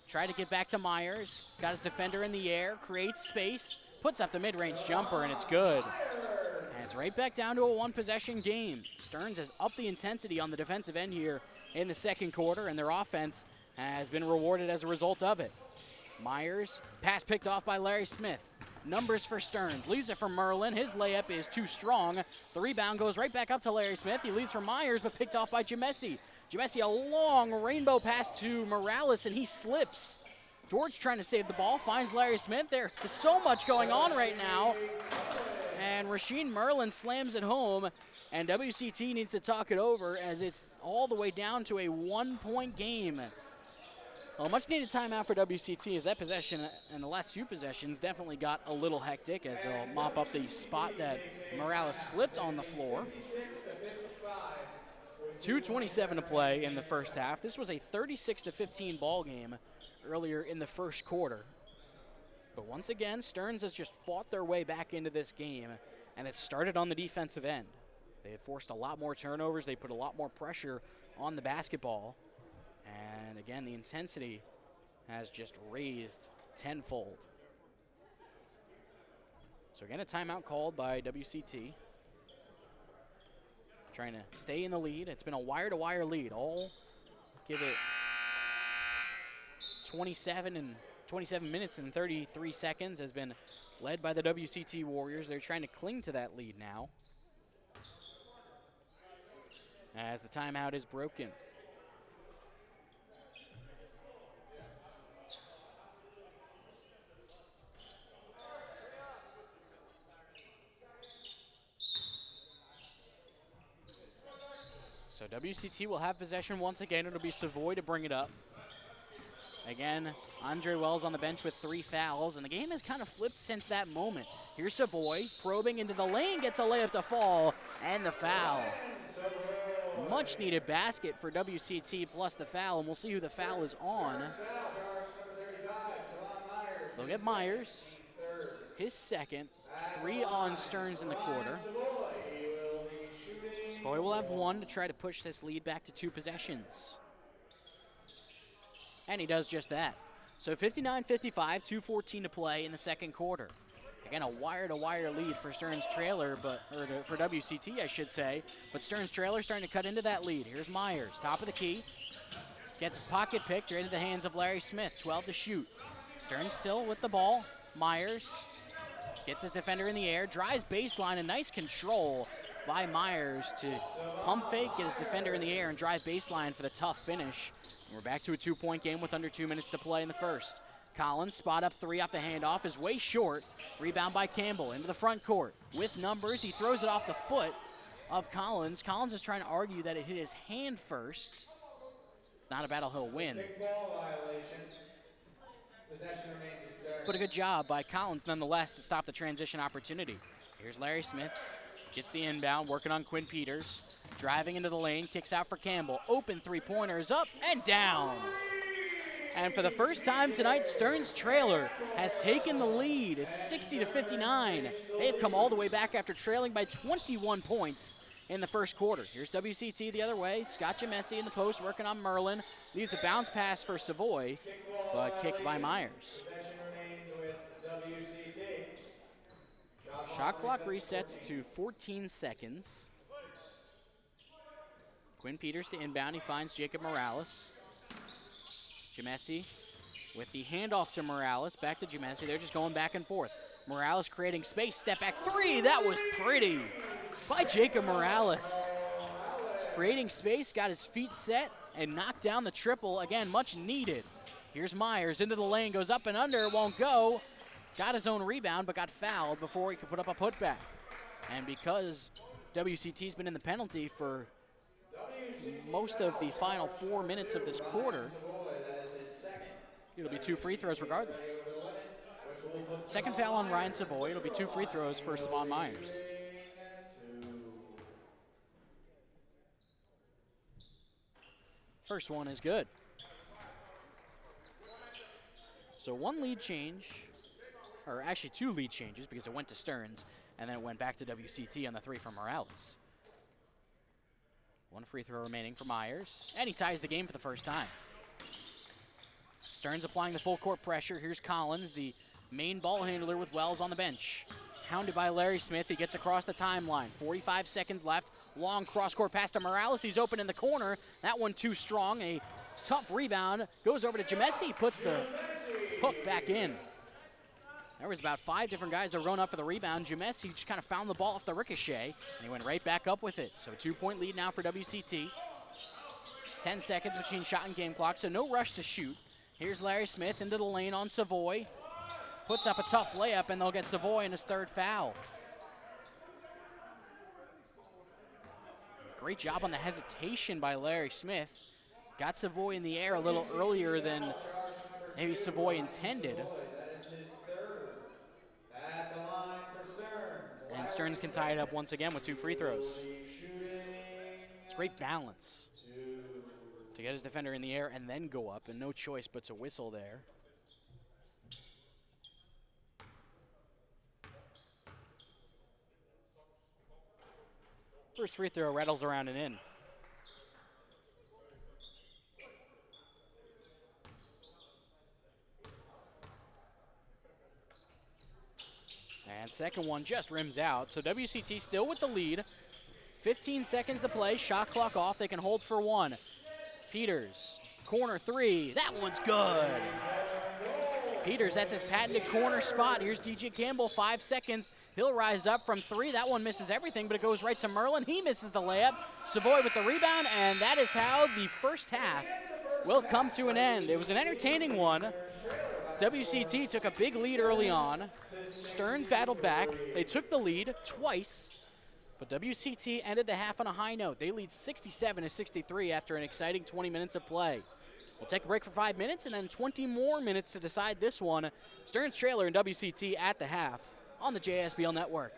Tried to get back to Myers. Got his defender in the air, creates space, puts up the mid-range jumper, and it's good. And it's right back down to a one-possession game. Stearns has upped the intensity on the defensive end here in the second quarter, and their offense has been rewarded as a result of it. Myers, pass picked off by Larry Smith. Numbers for Stearns, leaves it for Merlin. His layup is too strong. The rebound goes right back up to Larry Smith. He leaves for Myers, but picked off by Jamesi. Jamesi, a long rainbow pass to Morales, and he slips. George trying to save the ball, finds Larry Smith. There is so much going on right now. And Rasheed Merlin slams it home, and WCT needs to talk it over as it's all the way down to a 1-point game. Well, much needed timeout for WCT as that possession and the last few possessions definitely got a little hectic as they'll mop up the spot that Morales slipped on the floor. 2:27 to play in the first half. This was a 36-15 ball game earlier in the first quarter. But once again, Stearns has just fought their way back into this game, and it started on the defensive end. They had forced a lot more turnovers. They put a lot more pressure on the basketball. And again, the intensity has just raised tenfold. So again, a timeout called by WCT. Trying to stay in the lead. It's been a wire-to-wire lead. All give it 27 minutes and 33 seconds has been led by the WCT Warriors. They're trying to cling to that lead now as the timeout is broken. So WCT will have possession once again. It'll be Savoy to bring it up. Again, Andre Wells on the bench with 3 fouls, and the game has kind of flipped since that moment. Here's Savoy probing into the lane, gets a layup to fall, and the foul. Much needed basket for WCT plus the foul, and we'll see who the foul is on. They'll get Myers, his second, 3 on Stearns in the quarter. Savoy will have 1 to try to push this lead back to 2 possessions. And he does just that. So 59-55, 2:14 to play in the second quarter. Again, a wire-to-wire lead for Stearns Trailer, for WCT, I should say. But Stearns Trailer starting to cut into that lead. Here's Myers, top of the key. Gets his pocket picked right into the hands of Larry Smith, 12 to shoot. Stearns still with the ball. Myers gets his defender in the air, drives baseline, and nice control by Myers to pump fake, get his defender in the air, and drive baseline for the tough finish. And we're back to a 2-point game with under 2 minutes to play in the first. Collins, spot up 3 off the handoff, is way short. Rebound by Campbell into the front court. With numbers, he throws it off the foot of Collins. Collins is trying to argue that it hit his hand first. It's not a battle he'll win. But a good job by Collins, nonetheless, to stop the transition opportunity. Here's Larry Smith. Gets the inbound, working on Quinn Peters. Driving into the lane, kicks out for Campbell. Open three-pointer is up and down. And for the first time tonight, Stearns Trailer has taken the lead. It's 60-59. They've come all the way back after trailing by 21 points in the first quarter. Here's WCT the other way. Scott Jamesi in the post working on Merlin. Leaves a bounce pass for Savoy, but kicked by Myers. Shot clock resets to 14 seconds. Quinn Peters to inbound. He finds Jacob Morales. Jamesi with the handoff to Morales. Back to Jamesi. They're just going back and forth. Morales creating space. Step back 3. That was pretty by Jacob Morales. Creating space, got his feet set, and knocked down the triple. Again, much needed. Here's Myers into the lane. Goes up and under. Won't go. Got his own rebound, but got fouled before he could put up a putback. And because WCT's been in the penalty for most of the final 4 minutes of this quarter, it'll be 2 free throws regardless. Second foul on Ryan Savoy. It'll be 2 free throws for Savon Myers. First one is good. So 1 lead change, or actually 2 lead changes because it went to Stearns and then it went back to WCT on the 3 from Morales. 1 free throw remaining for Myers, and he ties the game for the first time. Stearns applying the full court pressure. Here's Collins, the main ball handler with Wells on the bench. Hounded by Larry Smith, he gets across the timeline. 45 seconds left, long cross-court pass to Morales. He's open in the corner. That one too strong, a tough rebound. Goes over to Jamesi, puts the hook back in. There was about 5 different guys that run up for the rebound. Jamesi just kind of found the ball off the ricochet, and he went right back up with it. So a 2-point lead now for WCT. 10 seconds between shot and game clock, so no rush to shoot. Here's Larry Smith into the lane on Savoy. Puts up a tough layup, and they'll get Savoy in his 3rd foul. Great job on the hesitation by Larry Smith. Got Savoy in the air a little earlier than maybe Savoy intended. And Stearns can tie it up once again with 2 free throws. It's great balance to get his defender in the air and then go up, and no choice but to whistle there. First free throw rattles around and in. And second one just rims out. So WCT still with the lead. 15 seconds to play, shot clock off. They can hold for 1. Peters, corner 3. That one's good. Peters, that's his patented corner spot. Here's DJ Campbell, 5 seconds. He'll rise up from 3. That one misses everything, but it goes right to Merlin. He misses the layup. Savoy with the rebound, and that is how the first half will come to an end. It was an entertaining one. WCT took a big lead early on. Stearns battled back. They took the lead twice, but WCT ended the half on a high note. They lead 67-63 after an exciting 20 minutes of play. We'll take a break for 5 minutes and then 20 more minutes to decide this one. Stearns Trailer and WCT at the half on the JSBL Network.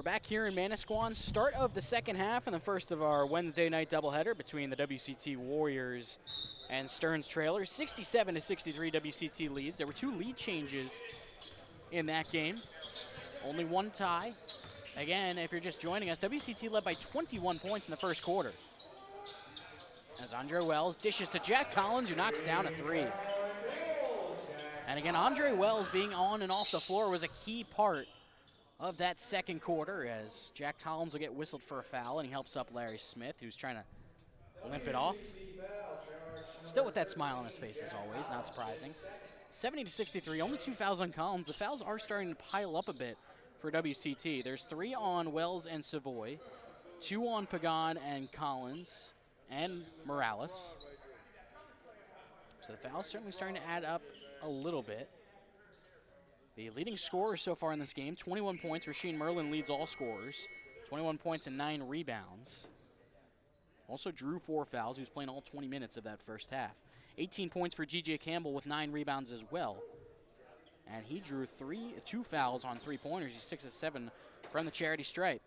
back here in Manasquan, start of the second half and the first of our Wednesday night doubleheader between the WCT Warriors and Stearns Trailers. 67-63 WCT leads. There were 2 lead changes in that game. Only 1 tie. Again, if you're just joining us, WCT led by 21 points in the first quarter. As Andre Wells dishes to Jack Collins, who knocks down a 3. And again, Andre Wells being on and off the floor was a key part of that second quarter, as Jack Collins will get whistled for a foul, and he helps up Larry Smith, who's trying to limp it off. Still with that smile on his face, as always, not surprising. 70-63, only 2 fouls on Collins. The fouls are starting to pile up a bit for WCT. There's 3 on Wells and Savoy, 2 on Pagan and Collins and Morales. So the fouls certainly starting to add up a little bit. The leading scorers so far in this game, 21 points. Rasheen Merlin leads all scorers, 21 points and 9 rebounds. Also drew 4 fouls. He was playing all 20 minutes of that first half. 18 points for DJ Campbell with 9 rebounds as well. And he drew 2 fouls on 3-pointers. He's 6 of 7 from the charity stripe.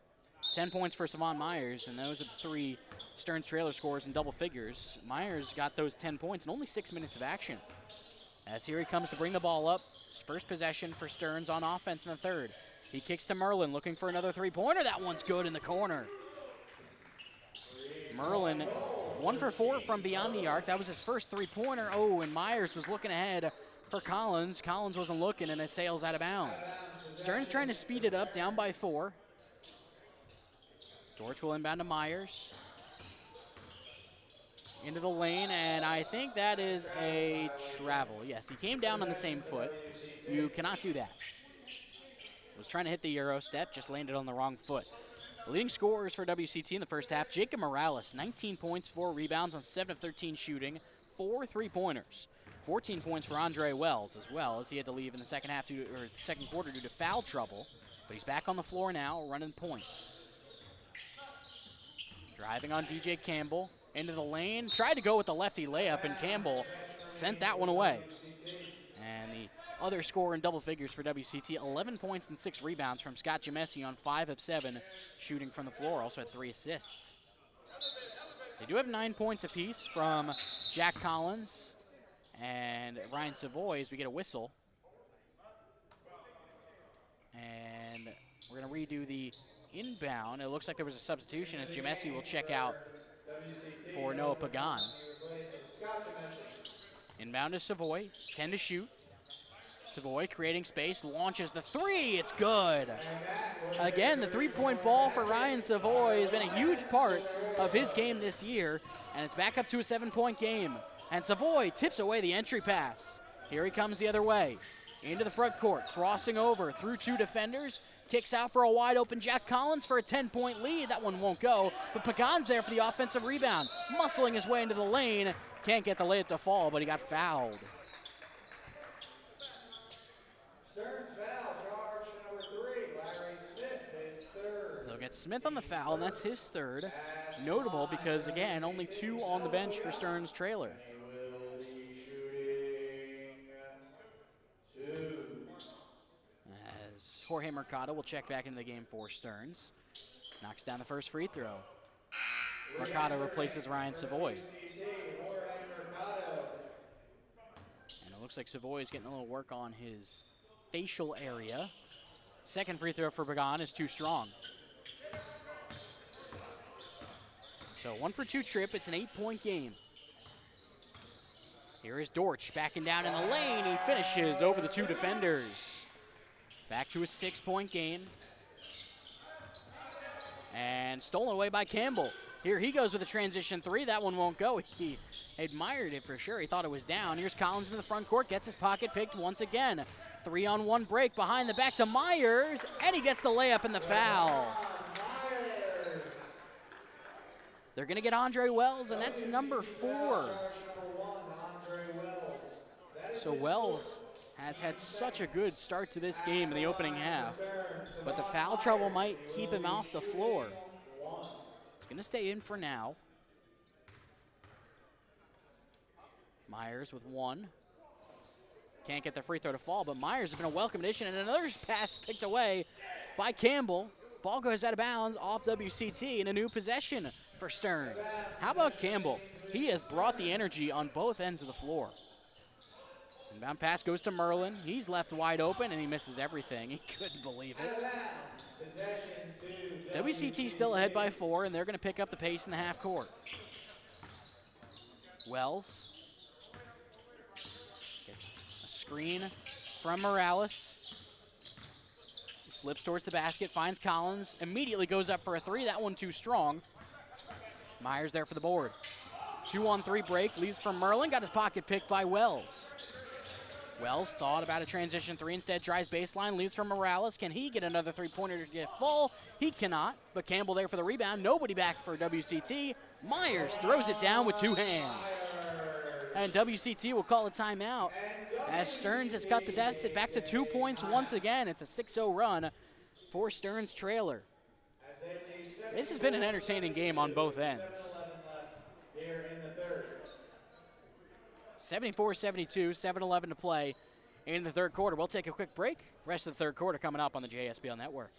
10 points for Savon Myers, and those are the 3 Stearns Trailer scores in double figures. Myers got those 10 points in only 6 minutes of action. As here he comes to bring the ball up. His first possession for Stearns on offense in the third. He kicks to Merlin, looking for another 3-pointer. That one's good in the corner. Merlin, 1 for 4 from beyond the arc. That was his first 3-pointer. Oh, and Myers was looking ahead for Collins. Collins wasn't looking, and it sails out of bounds. Stearns trying to speed it up, down by 4. Dortch will inbound to Myers. Into the lane, and I think that is a travel. Yes, he came down on the same foot. You cannot do that. Was trying to hit the Euro step, just landed on the wrong foot. The leading scorers for WCT in the first half, Jacob Morales, 19 points, 4 rebounds on 7 of 13 shooting, 4 3-pointers. 14 points for Andre Wells as well, as he had to leave in the second half second quarter due to foul trouble. But he's back on the floor now, running point. Driving on DJ Campbell into the lane. Tried to go with the lefty layup, and Campbell sent that one away. And the other scorer in double figures for WCT, 11 points and 6 rebounds from Scott Jamesi on 5 of 7 shooting from the floor. Also had 3 assists. They do have 9 points apiece from Jack Collins and Ryan Savoy as we get a whistle. And we're going to redo the inbound. It looks like there was a substitution as Jamesi will check out for Noah Pagan. Inbound to Savoy, 10 to shoot. Savoy creating space, launches the 3, it's good. Again, the 3-point ball for Ryan Savoy has been a huge part of his game this year, and it's back up to a 7-point game. And Savoy tips away the entry pass. Here he comes the other way, into the front court, crossing over through 2 defenders, kicks out for a wide open Jack Collins for a 10-point lead. That one won't go, but Pagan's there for the offensive rebound, muscling his way into the lane. Can't get the layup to fall, but he got fouled. Stearns foul, charge number 3, Larry Smith, his 3rd. They'll get Smith on the foul, and that's his 3rd. Notable because, again, only 2 on the bench for Stearns Trailer. He will be shooting 2. As Jorge Mercado will check back into the game for Stearns. Knocks down the first free throw. Mercado replaces Ryan Savoy. And it looks like Savoy is getting a little work on his facial area. Second free throw for Pagan is too strong. So 1 for 2 trip, it's an 8-point game. Here is Dortch backing down in the lane. He finishes over the 2 defenders. Back to a 6-point game. And stolen away by Campbell. Here he goes with a transition 3. That one won't go. He admired it for sure. He thought it was down. Here's Collins in the front court. Gets his pocket picked once again. 3-on-1 break behind the back to Myers. And he gets the layup and the foul. They're going to get Andre Wells, and that's number 4. So Wells has had such a good start to this game in the opening half, but the foul trouble might keep him off the floor. He's going to stay in for now. Myers with 1. Can't get the free throw to fall, but Myers has been a welcome addition, and another pass picked away by Campbell. Ball goes out of bounds off WCT and a new possession for Stearns. How about Campbell? He has brought the energy on both ends of the floor. Inbound pass goes to Merlin. He's left wide open and he misses everything. He couldn't believe it. WCT still ahead by 4, and they're going to pick up the pace in the half court. Wells gets a screen from Morales. He slips towards the basket, finds Collins, immediately goes up for a 3. That one too strong. Myers there for the board. 2-on-3 break, leaves from Merlin, got his pocket picked by Wells. Wells thought about a transition 3, instead tries baseline, leaves from Morales. Can he get another 3-pointer to get full? He cannot, but Campbell there for the rebound. Nobody back for WCT. Myers throws it down with 2 hands. And WCT will call a timeout as Stearns has cut the deficit back to 2 points once again. It's a 6-0 run for Stearns trailer. This has been an entertaining game on both ends. 74-72, 7-11 to play in the third quarter. We'll take a quick break. Rest of the third quarter coming up on the JSBL Network.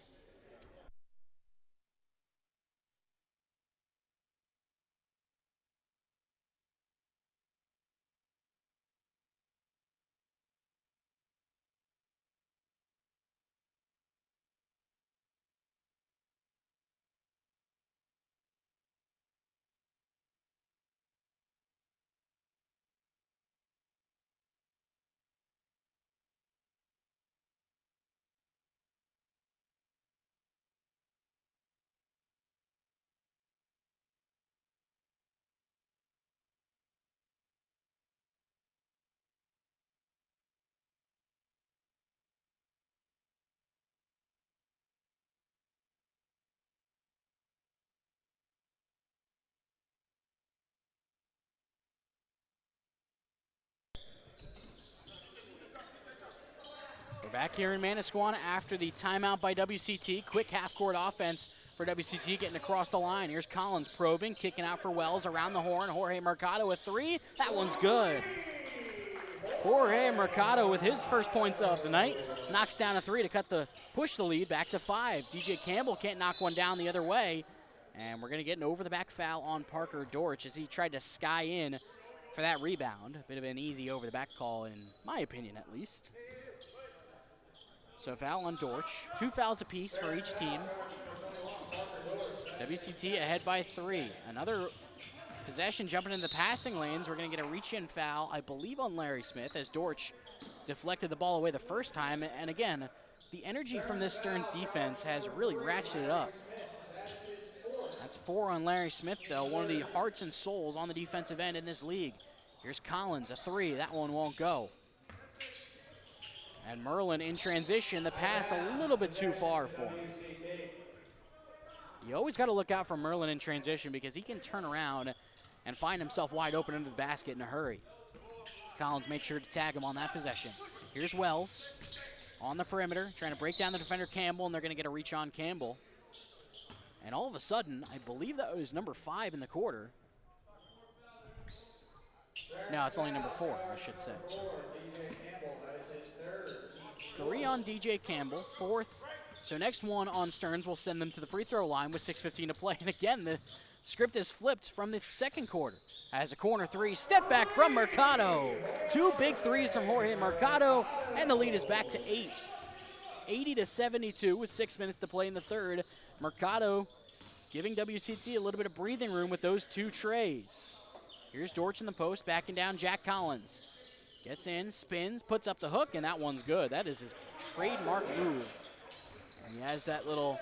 We're back here in Manasquan after the timeout by WCT. Quick half-court offense for WCT getting across the line. Here's Collins probing, kicking out for Wells around the horn. Jorge Mercado with 3. That one's good. Jorge Mercado with his first points of the night. Knocks down a 3 to push the lead back to 5. DJ Campbell can't knock one down the other way. And we're going to get an over-the-back foul on Parker Dortch as he tried to sky in for that rebound. A bit of an easy over-the-back call, in my opinion at least. So foul on Dortch. 2 fouls apiece for each team. WCT ahead by 3. Another possession jumping in the passing lanes. We're going to get a reach-in foul, I believe, on Larry Smith as Dortch deflected the ball away the first time. And again, the energy from this Stearns defense has really ratcheted it up. That's 4 on Larry Smith, though, one of the hearts and souls on the defensive end in this league. Here's Collins, a 3. That one won't go. And Merlin in transition, the pass a little bit too far for him. You always got to look out for Merlin in transition because he can turn around and find himself wide open into the basket in a hurry. Collins made sure to tag him on that possession. Here's Wells on the perimeter, trying to break down the defender Campbell, and they're going to get a reach on Campbell. And all of a sudden, I believe that was number 5 in the quarter. No, it's only number 4, I should say. 3 on DJ Campbell, 4th. So next one on Stearns will send them to the free throw line with 6:15 to play. And again, the script is flipped from the second quarter. As a corner 3, step back from Mercado. 2 big threes from Jorge Mercado, and the lead is back to 8. 80-72 with 6 minutes to play in the third. Mercado giving WCT a little bit of breathing room with those 2 trays. Here's Dortch in the post, backing down Jack Collins. Gets in, spins, puts up the hook, and that one's good. That is his trademark move. And he has that little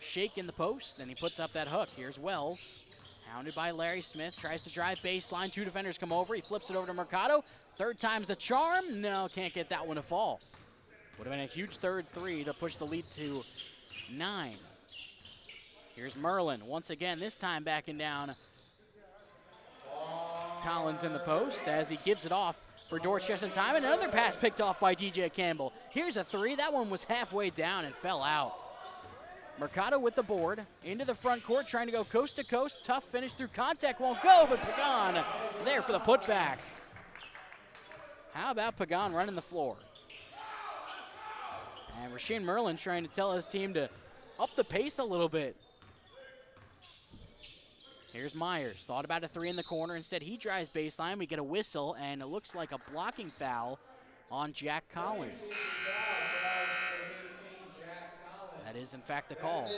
shake in the post, and he puts up that hook. Here's Wells, hounded by Larry Smith, tries to drive baseline. 2 defenders come over. He flips it over to Mercado. 3rd time's the charm. No, can't get that one to fall. Would have been a huge third 3 to push the lead to 9. Here's Merlin once again, this time backing down Collins in the post as he gives it off for Dortch just in time. And another pass picked off by DJ Campbell. Here's a 3. That one was halfway down and fell out. Mercado with the board into the front court, trying to go coast to coast. Tough finish through contact, won't go, but Pagan there for the putback. How about Pagan running the floor? And Rasheed Merlin trying to tell his team to up the pace a little bit. Here's Myers. Thought about a three in the corner. Instead, he drives baseline. We get a whistle, and it looks like a blocking foul on Jack Collins. That is, in fact, the call.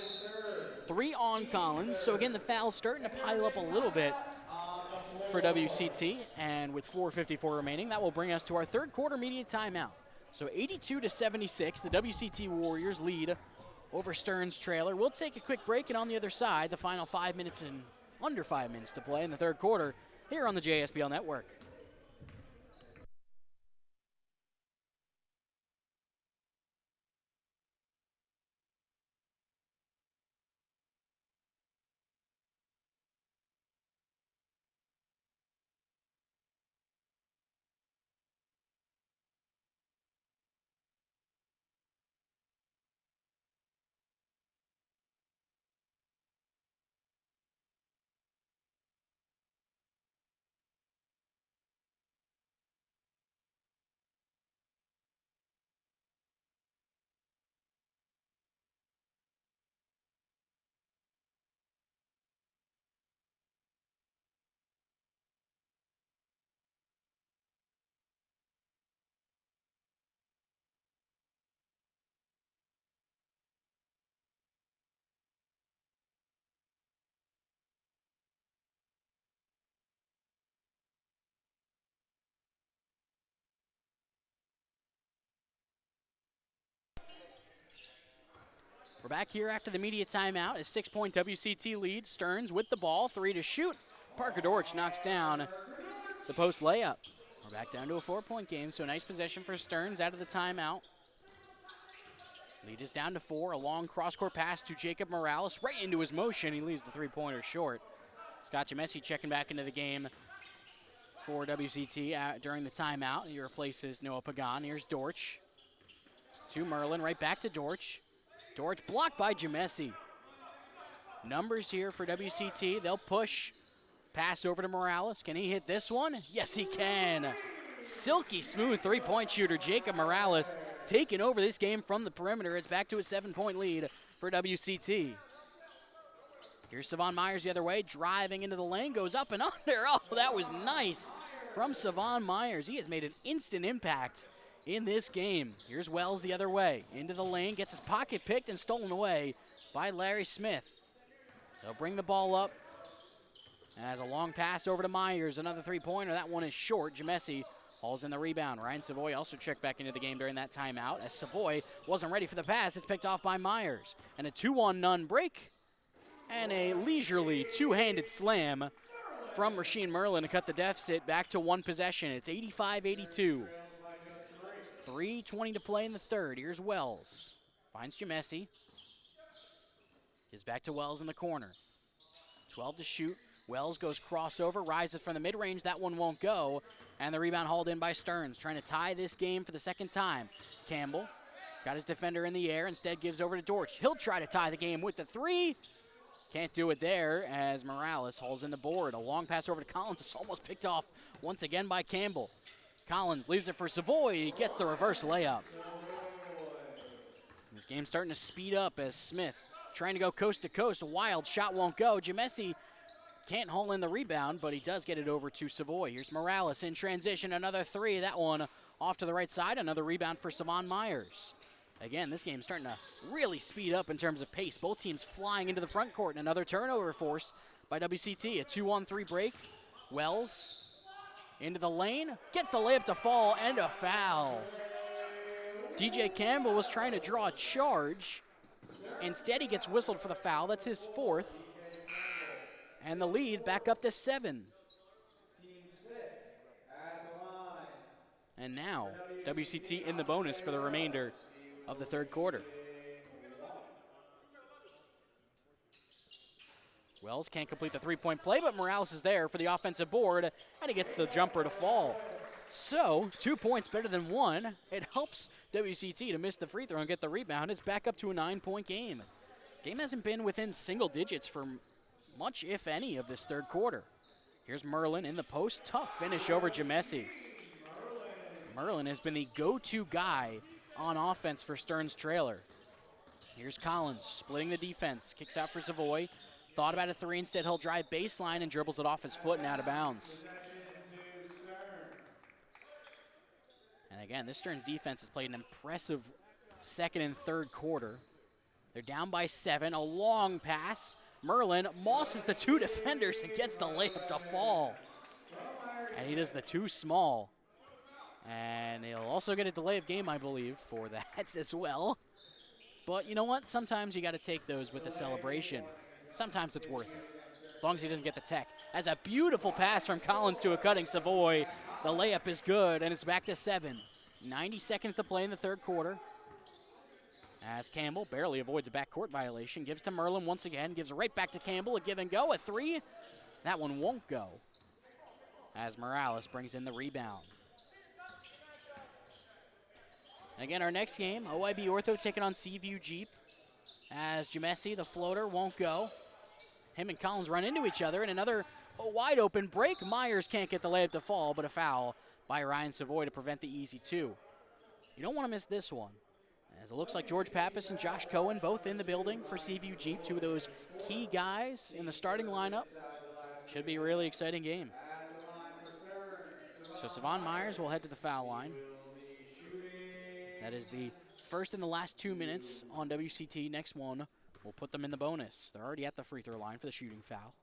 3 on Collins. So, again, the foul's starting to pile up a little bit for WCT. And with 4:54 remaining, that will bring us to our third quarter media timeout. So, 82-76, the WCT Warriors lead over Stearns trailer. We'll take a quick break, and on the other side, the final 5 minutes and under 5 minutes to play in the third quarter here on the JSBL Network. We're back here after the media timeout. A 6-point WCT lead. Stearns with the ball, 3 to shoot. Parker Dortch knocks down the post layup. We're back down to a 4-point game, so a nice possession for Stearns out of the timeout. Lead is down to 4. A long cross-court pass to Jacob Morales, right into his motion. He leaves the three-pointer short. Scott Jamesi checking back into the game for WCT during the timeout. He replaces Noah Pagan. Here's Dortch to Merlin, right back to Dortch. Dortch blocked by Jamesi. Numbers here for WCT. They'll push. Pass over to Morales. Can he hit this one? Yes, he can. Silky smooth three-point shooter Jacob Morales taking over this game from the perimeter. It's back to a 7-point lead for WCT. Here's Savon Myers the other way, driving into the lane, goes up and under. Oh, that was nice from Savon Myers. He has made an instant impact in this game. Here's Wells the other way, into the lane, gets his pocket picked and stolen away by Larry Smith. They'll bring the ball up. As a long pass over to Myers, another three-pointer. That one is short. Jamesi hauls in the rebound. Ryan Savoy also checked back into the game during that timeout. As Savoy wasn't ready for the pass, it's picked off by Myers. And a 2-on-none break and a leisurely two-handed slam from Rasheed Merlin to cut the deficit back to one possession. It's 85-82. 3:20 to play in the third. Here's Wells. Finds Jamesi. Gives back to Wells in the corner. 12 to shoot. Wells goes crossover, rises from the mid-range. That one won't go. And the rebound hauled in by Stearns, trying to tie this game for the second time. Campbell got his defender in the air, instead gives over to Dortch. He'll try to tie the game with the three. Can't do it there as Morales hauls in the board. A long pass over to Collins. It's almost picked off once again by Campbell. Collins leaves it for Savoy. He gets the reverse layup. This game's starting to speed up as Smith trying to go coast to coast. A wild shot won't go. Jamesi can't haul in the rebound, but he does get it over to Savoy. Here's Morales in transition. Another three. That one off to the right side. Another rebound for Savon Myers. Again, this game's starting to really speed up in terms of pace. Both teams flying into the front court. And another turnover forced by WCT. A 2-on-3 break. Wells into the lane. Gets the layup to fall and a foul. DJ Campbell was trying to draw a charge. Instead, he gets whistled for the foul. That's his fourth. And the lead back up to 7. And now, WCT in the bonus for the remainder of the third quarter. Wells can't complete the three-point play, but Morales is there for the offensive board, and he gets the jumper to fall. So, 2 points better than 1. It helps WCT to miss the free throw and get the rebound. It's back up to a 9-point game. The game hasn't been within single digits for much, if any, of this third quarter. Here's Merlin in the post. Tough finish over Jamesi. Merlin has been the go-to guy on offense for Stearns trailer. Here's Collins splitting the defense. Kicks out for Savoy. Thought about a three. Instead, he'll drive baseline and dribbles it off his foot and out of bounds. And again, this Stearns defense has played an impressive second and third quarter. They're down by 7. A long pass. Merlin mosses the 2 defenders and gets the layup to fall. And he does the too small. And he'll also get a delay of game, I believe, for that as well. But you know what? Sometimes you got to take those with the celebration. Sometimes it's worth it, as long as he doesn't get the tech. As a beautiful pass from Collins to a cutting Savoy. The layup is good, and it's back to 7. 90 seconds to play in the third quarter. As Campbell barely avoids a backcourt violation. Gives to Merlin once again. Gives right back to Campbell. A give and go. A 3. That one won't go. As Morales brings in the rebound. Again, our next game, OIB Ortho taking on Seaview Jeep. As Jamesi, the floater, won't go. Him and Collins run into each other, and another wide open break. Myers can't get the layup to fall, but a foul by Ryan Savoy to prevent the easy 2. You don't want to miss this one, as it looks like George Pappas and Josh Cohen both in the building for Seaview Jeep, 2 of those key guys in the starting lineup. Should be a really exciting game. So Savon Myers will head to the foul line. That is the first in the last 2 minutes on WCT. Next one will put them in the bonus. They're already at the free throw line for the shooting foul.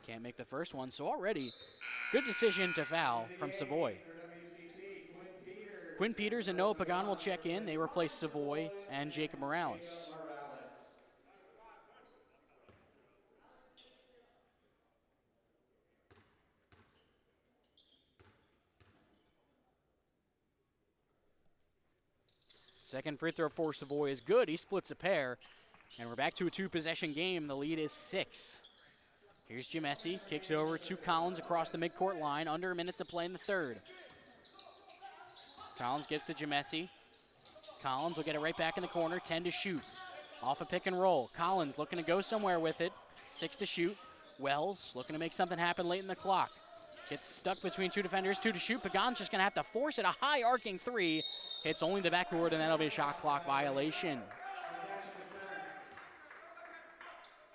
Can't make the first one, so already good decision to foul from Savoy. Quinn Peters and Noah Pagan will check in. They replace Savoy and Jacob Morales. Second free throw for Savoy is good. He splits a pair, and we're back to a 2-possession game. The lead is 6. Here's Jamesi, kicks over to Collins across the midcourt line. Under a minute to play in the third. Collins gets to Jamesi. Collins will get it right back in the corner, 10 to shoot. Off a pick and roll. Collins looking to go somewhere with it, 6 to shoot. Wells looking to make something happen late in the clock. Gets stuck between 2 defenders, 2 to shoot. Pagan's just gonna have to force it, a high arcing 3. Hits only the backboard, and that'll be a shot clock violation.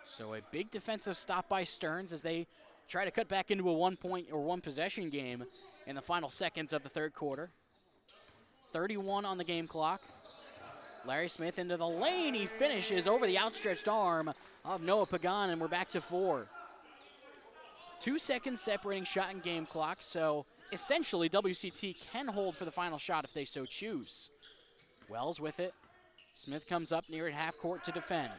So a big defensive stop by Stearns as they try to cut back into a 1-point or 1-possession game in the final seconds of the third quarter. 31 on the game clock. Larry Smith into the lane. He finishes over the outstretched arm of Noah Pagan, and we're back to 4. 2 seconds separating shot and game clock, so essentially WCT can hold for the final shot if they so choose. Wells with it. Smith comes up near at half court to defend.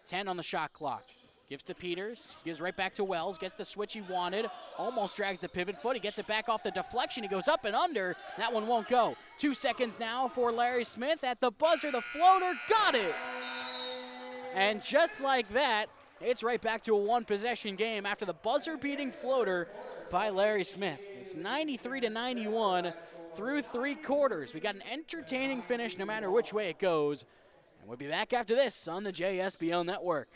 10 on the shot clock. Gives to Peters, gives right back to Wells, gets the switch he wanted, almost drags the pivot foot. He gets it back off the deflection. He goes up and under. That one won't go. 2 seconds now for Larry Smith. At the buzzer, the floater, got it! And just like that, it's right back to a 1-possession game after the buzzer-beating floater by Larry Smith. It's 93-91 through 3 quarters. We got an entertaining finish no matter which way it goes. And we'll be back after this on the JSBL Network.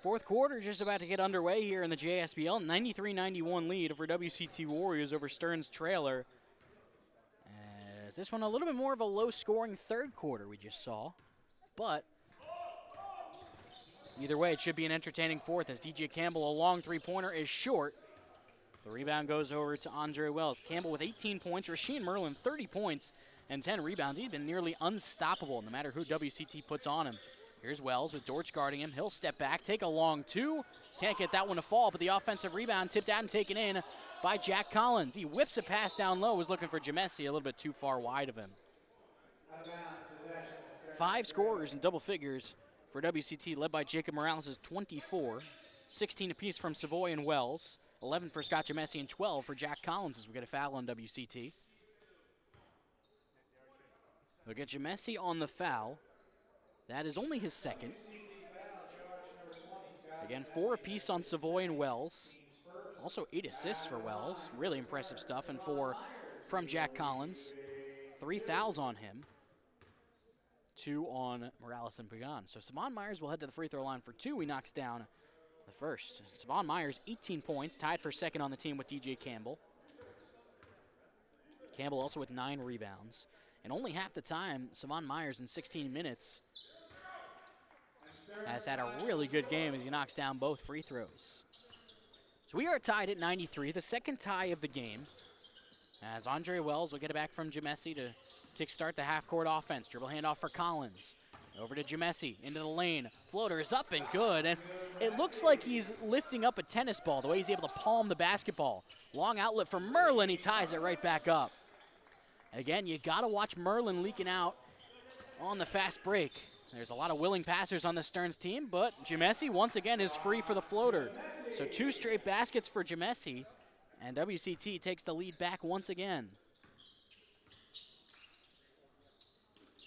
Fourth quarter just about to get underway here in the JSBL. 93-91 lead for WCT Warriors over Stearns trailer. As this one a little bit more of a low-scoring third quarter we just saw. But either way, it should be an entertaining fourth as DJ Campbell, a long three-pointer, is short. The rebound goes over to Andre Wells. Campbell with 18 points. Rasheed Merlin, 30 points and 10 rebounds. He's been nearly unstoppable no matter who WCT puts on him. Here's Wells with Dortch guarding him. He'll step back, take a long two. Can't get that one to fall, but the offensive rebound tipped out and taken in by Jack Collins. He whips a pass down low, was looking for Jamesi, a little bit too far wide of him. 5 scorers in double figures for WCT, led by Jacob Morales' 24. 16 apiece from Savoy and Wells. 11 for Scott Jamesi and 12 for Jack Collins as we get a foul on WCT. We'll get Jamesi on the foul. That is only his second. Again, 4 apiece on Savoy and Wells. Also 8 assists for Wells. Really impressive stuff. And 4 from Jack Collins. 3 fouls on him. 2 on Morales and Pagan. So Savon Myers will head to the free throw line for 2. He knocks down the first. Savon Myers, 18 points, tied for second on the team with DJ Campbell. Campbell also with 9 rebounds. And only half the time, Savon Myers in 16 minutes has had a really good game as he knocks down both free throws. So we are tied at 93, the second tie of the game. As Andre Wells will get it back from Jamesi to kickstart the half-court offense. Dribble handoff for Collins. Over to Jamesi, into the lane. Floater is up and good, and it looks like he's lifting up a tennis ball, the way he's able to palm the basketball. Long outlet for Merlin, he ties it right back up. Again, you gotta watch Merlin leaking out on the fast break. There's a lot of willing passers on the Stearns team, but Jamesi once again is free for the floater. So 2 straight baskets for Jamesi, and WCT takes the lead back once again.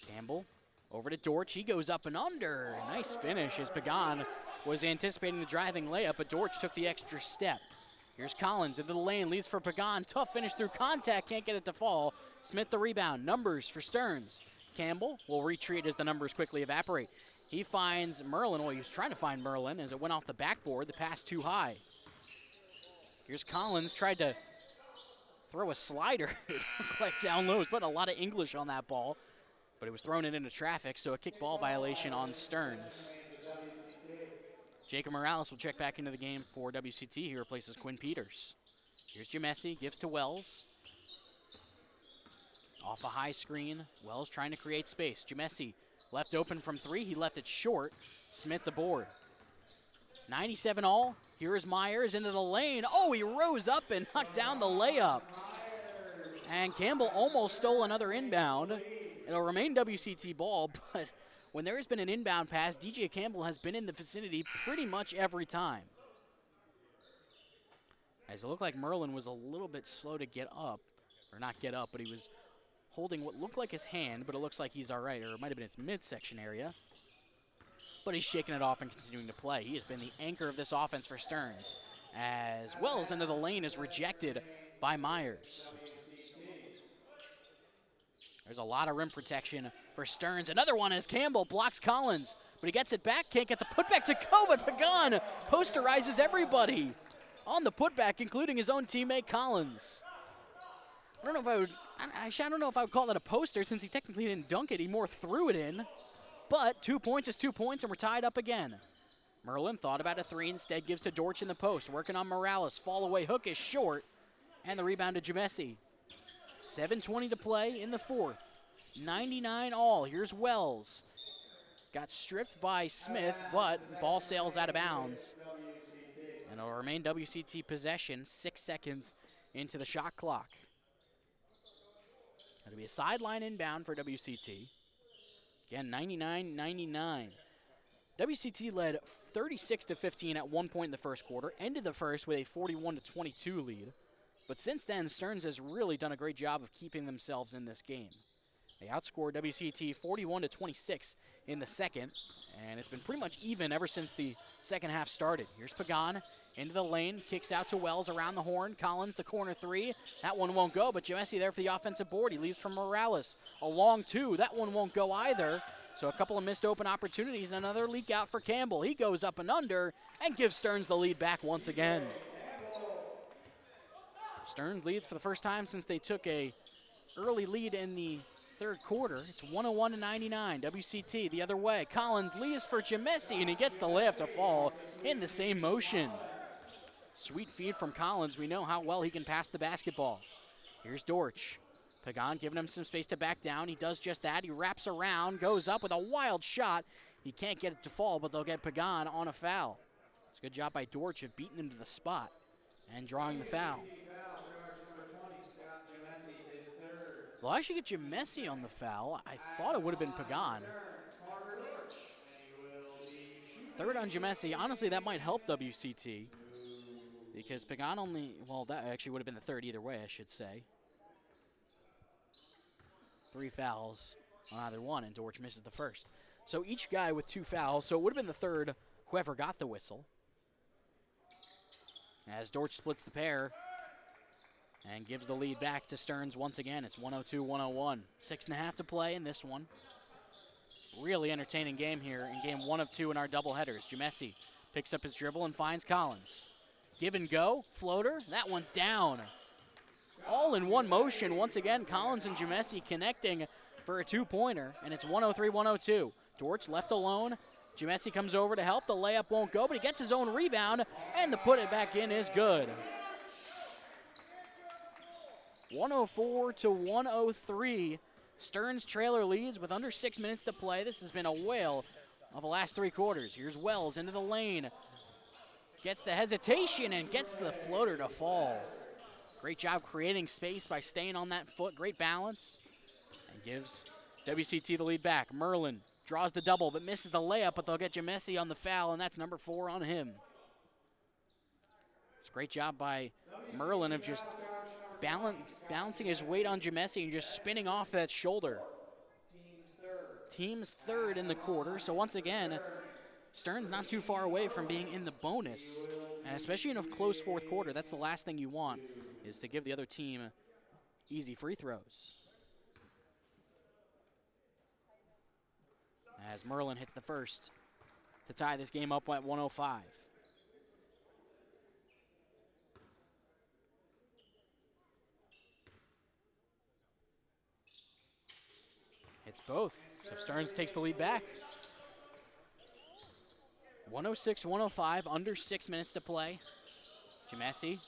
Campbell over to Dortch. He goes up and under. Nice finish as Pagan was anticipating the driving layup, but Dortch took the extra step. Here's Collins into the lane, leads for Pagan. Tough finish through contact, can't get it to fall. Smith the rebound. Numbers for Stearns. Campbell will retreat as the numbers quickly evaporate. He finds Merlin. Well, he was trying to find Merlin as it went off the backboard. The pass too high. Here's Collins, tried to throw a slider. It looked like down low. He was putting a lot of English on that ball, but it was thrown into traffic, so a kickball violation on Stearns. Jacob Morales will check back into the game for WCT. He replaces Quinn Peters. Here's Jamesi, gives to Wells. Off a high screen, Wells trying to create space. Jamesi left open from 3, he left it short. Smith the board. 97 all, here's Myers into the lane. Oh, he rose up and knocked down the layup. And Campbell almost stole another inbound. It'll remain WCT ball, but when there has been an inbound pass, DJ Campbell has been in the vicinity pretty much every time. As it looked like Merlin was a little bit slow to get up, or not get up, but he was holding what looked like his hand, but it looks like he's all right, or it might have been its midsection area. But he's shaking it off and continuing to play. He has been the anchor of this offense for Stearns, as Wells into the lane is rejected by Myers. There's a lot of rim protection for Stearns. Another one as Campbell blocks Collins, but he gets it back, can't get the putback to go, but Pagan posterizes everybody on the putback, including his own teammate Collins. I don't know if I would call that a poster since he technically didn't dunk it. He more threw it in. But 2 points is 2 points, and we're tied up again. Merlin thought about a 3, instead gives to Dortch in the post. Working on Morales. Fall away hook is short. And the rebound to Jamesi. 7:20 to play in the fourth. 99 all. Here's Wells. Got stripped by Smith, but ball sails out of bounds. And it'll remain WCT possession. 6 seconds into the shot clock. It'll be a sideline inbound for WCT. Again, 99-99. WCT led 36-15 at one point in the first quarter, ended the first with a 41-22 lead. But since then, Stearns has really done a great job of keeping themselves in this game. They outscored WCT 41-26 in the second, and it's been pretty much even ever since the second half started. Here's Pagan into the lane, kicks out to Wells around the horn. Collins, the corner 3. That one won't go, but Jamesi there for the offensive board. He leaves from Morales. A long 2. That one won't go either. So a couple of missed open opportunities, and another leak out for Campbell. He goes up and under and gives Stearns the lead back once again. Stearns leads for the first time since they took a early lead in the third quarter. It's 101-99. WCT the other way. Collins leaves for Jamesi, and he gets the layup to fall in the same motion. Sweet feed from Collins. We know how well he can pass the basketball. Here's Dortch. Pagan giving him some space to back down. He does just that. He wraps around, goes up with a wild shot. He can't get it to fall, but they'll get Pagan on a foul. It's a good job by Dortch of beating him to the spot and drawing the foul. They'll actually get Jamesi on the foul. I thought it would have been Pagan. Third on Jamesi. Honestly, that might help WCT because Pagan only, well, that actually would have been the third either way, I should say. 3 fouls on either one, and Dortch misses the first. So each guy with 2 fouls, so it would have been the third whoever got the whistle. As Dortch splits the pair and gives the lead back to Stearns once again. It's 102-101. 6.5 to play in this one. Really entertaining game here in game 1 of 2 in our doubleheaders. Jamesi picks up his dribble and finds Collins. Give and go, floater, that one's down. All in one motion. Once again, Collins and Jamesi connecting for a 2-pointer, and it's 103-102. Dortch left alone. Jamesi comes over to help. The layup won't go, but he gets his own rebound, and the put it back in is good. 104-103. Stearns trailer leads with under 6 minutes to play. This has been a whale of the last 3 quarters. Here's Wells into the lane. Gets the hesitation and gets the floater to fall. Great job creating space by staying on that foot. Great balance. And gives WCT the lead back. Merlin draws the double but misses the layup, but they'll get Jamesi on the foul, and that's number 4 on him. It's a great job by Merlin of just balancing his weight on Jamesi and just spinning off that shoulder. Team's third in the quarter, so once again, Stearns not too far away from being in the bonus, and especially in a close fourth quarter, that's the last thing you want, is to give the other team easy free throws. As Merlin hits the first to tie this game up at 105. Hits both, so Stearns takes the lead back. 106-105, under 6 minutes to play. Jamesi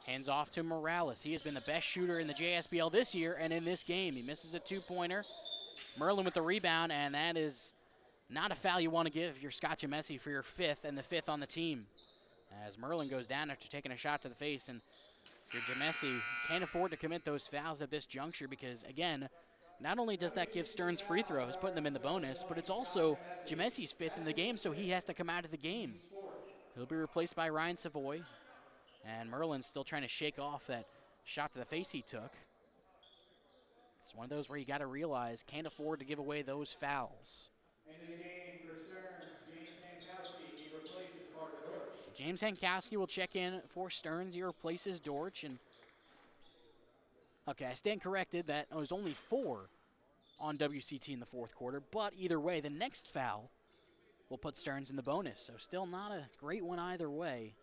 hands off to Morales. He has been the best shooter in the JSBL this year and in this game. He misses a 2-pointer. Merlin with the rebound, and that is not a foul you want to give if you're Scott Jamesi for your 5th and the 5th on the team. As Merlin goes down after taking a shot to the face, and your Jamesi can't afford to commit those fouls at this juncture because, again, not only does that give Stearns free throws, putting them in the bonus, but it's also Jamesi's 5th in the game, so he has to come out of the game. He'll be replaced by Ryan Savoy, and Merlin's still trying to shake off that shot to the face he took. It's one of those where you got to realize can't afford to give away those fouls. Into the game for Stearns, James Hankowski. He replaces Parker Dortch. James Hankowski will check in for Stearns. He replaces Dortch, and okay, I stand corrected. That was only 4 on WCT in the fourth quarter, but either way, the next foul will put Stearns in the bonus, so still not a great one either way.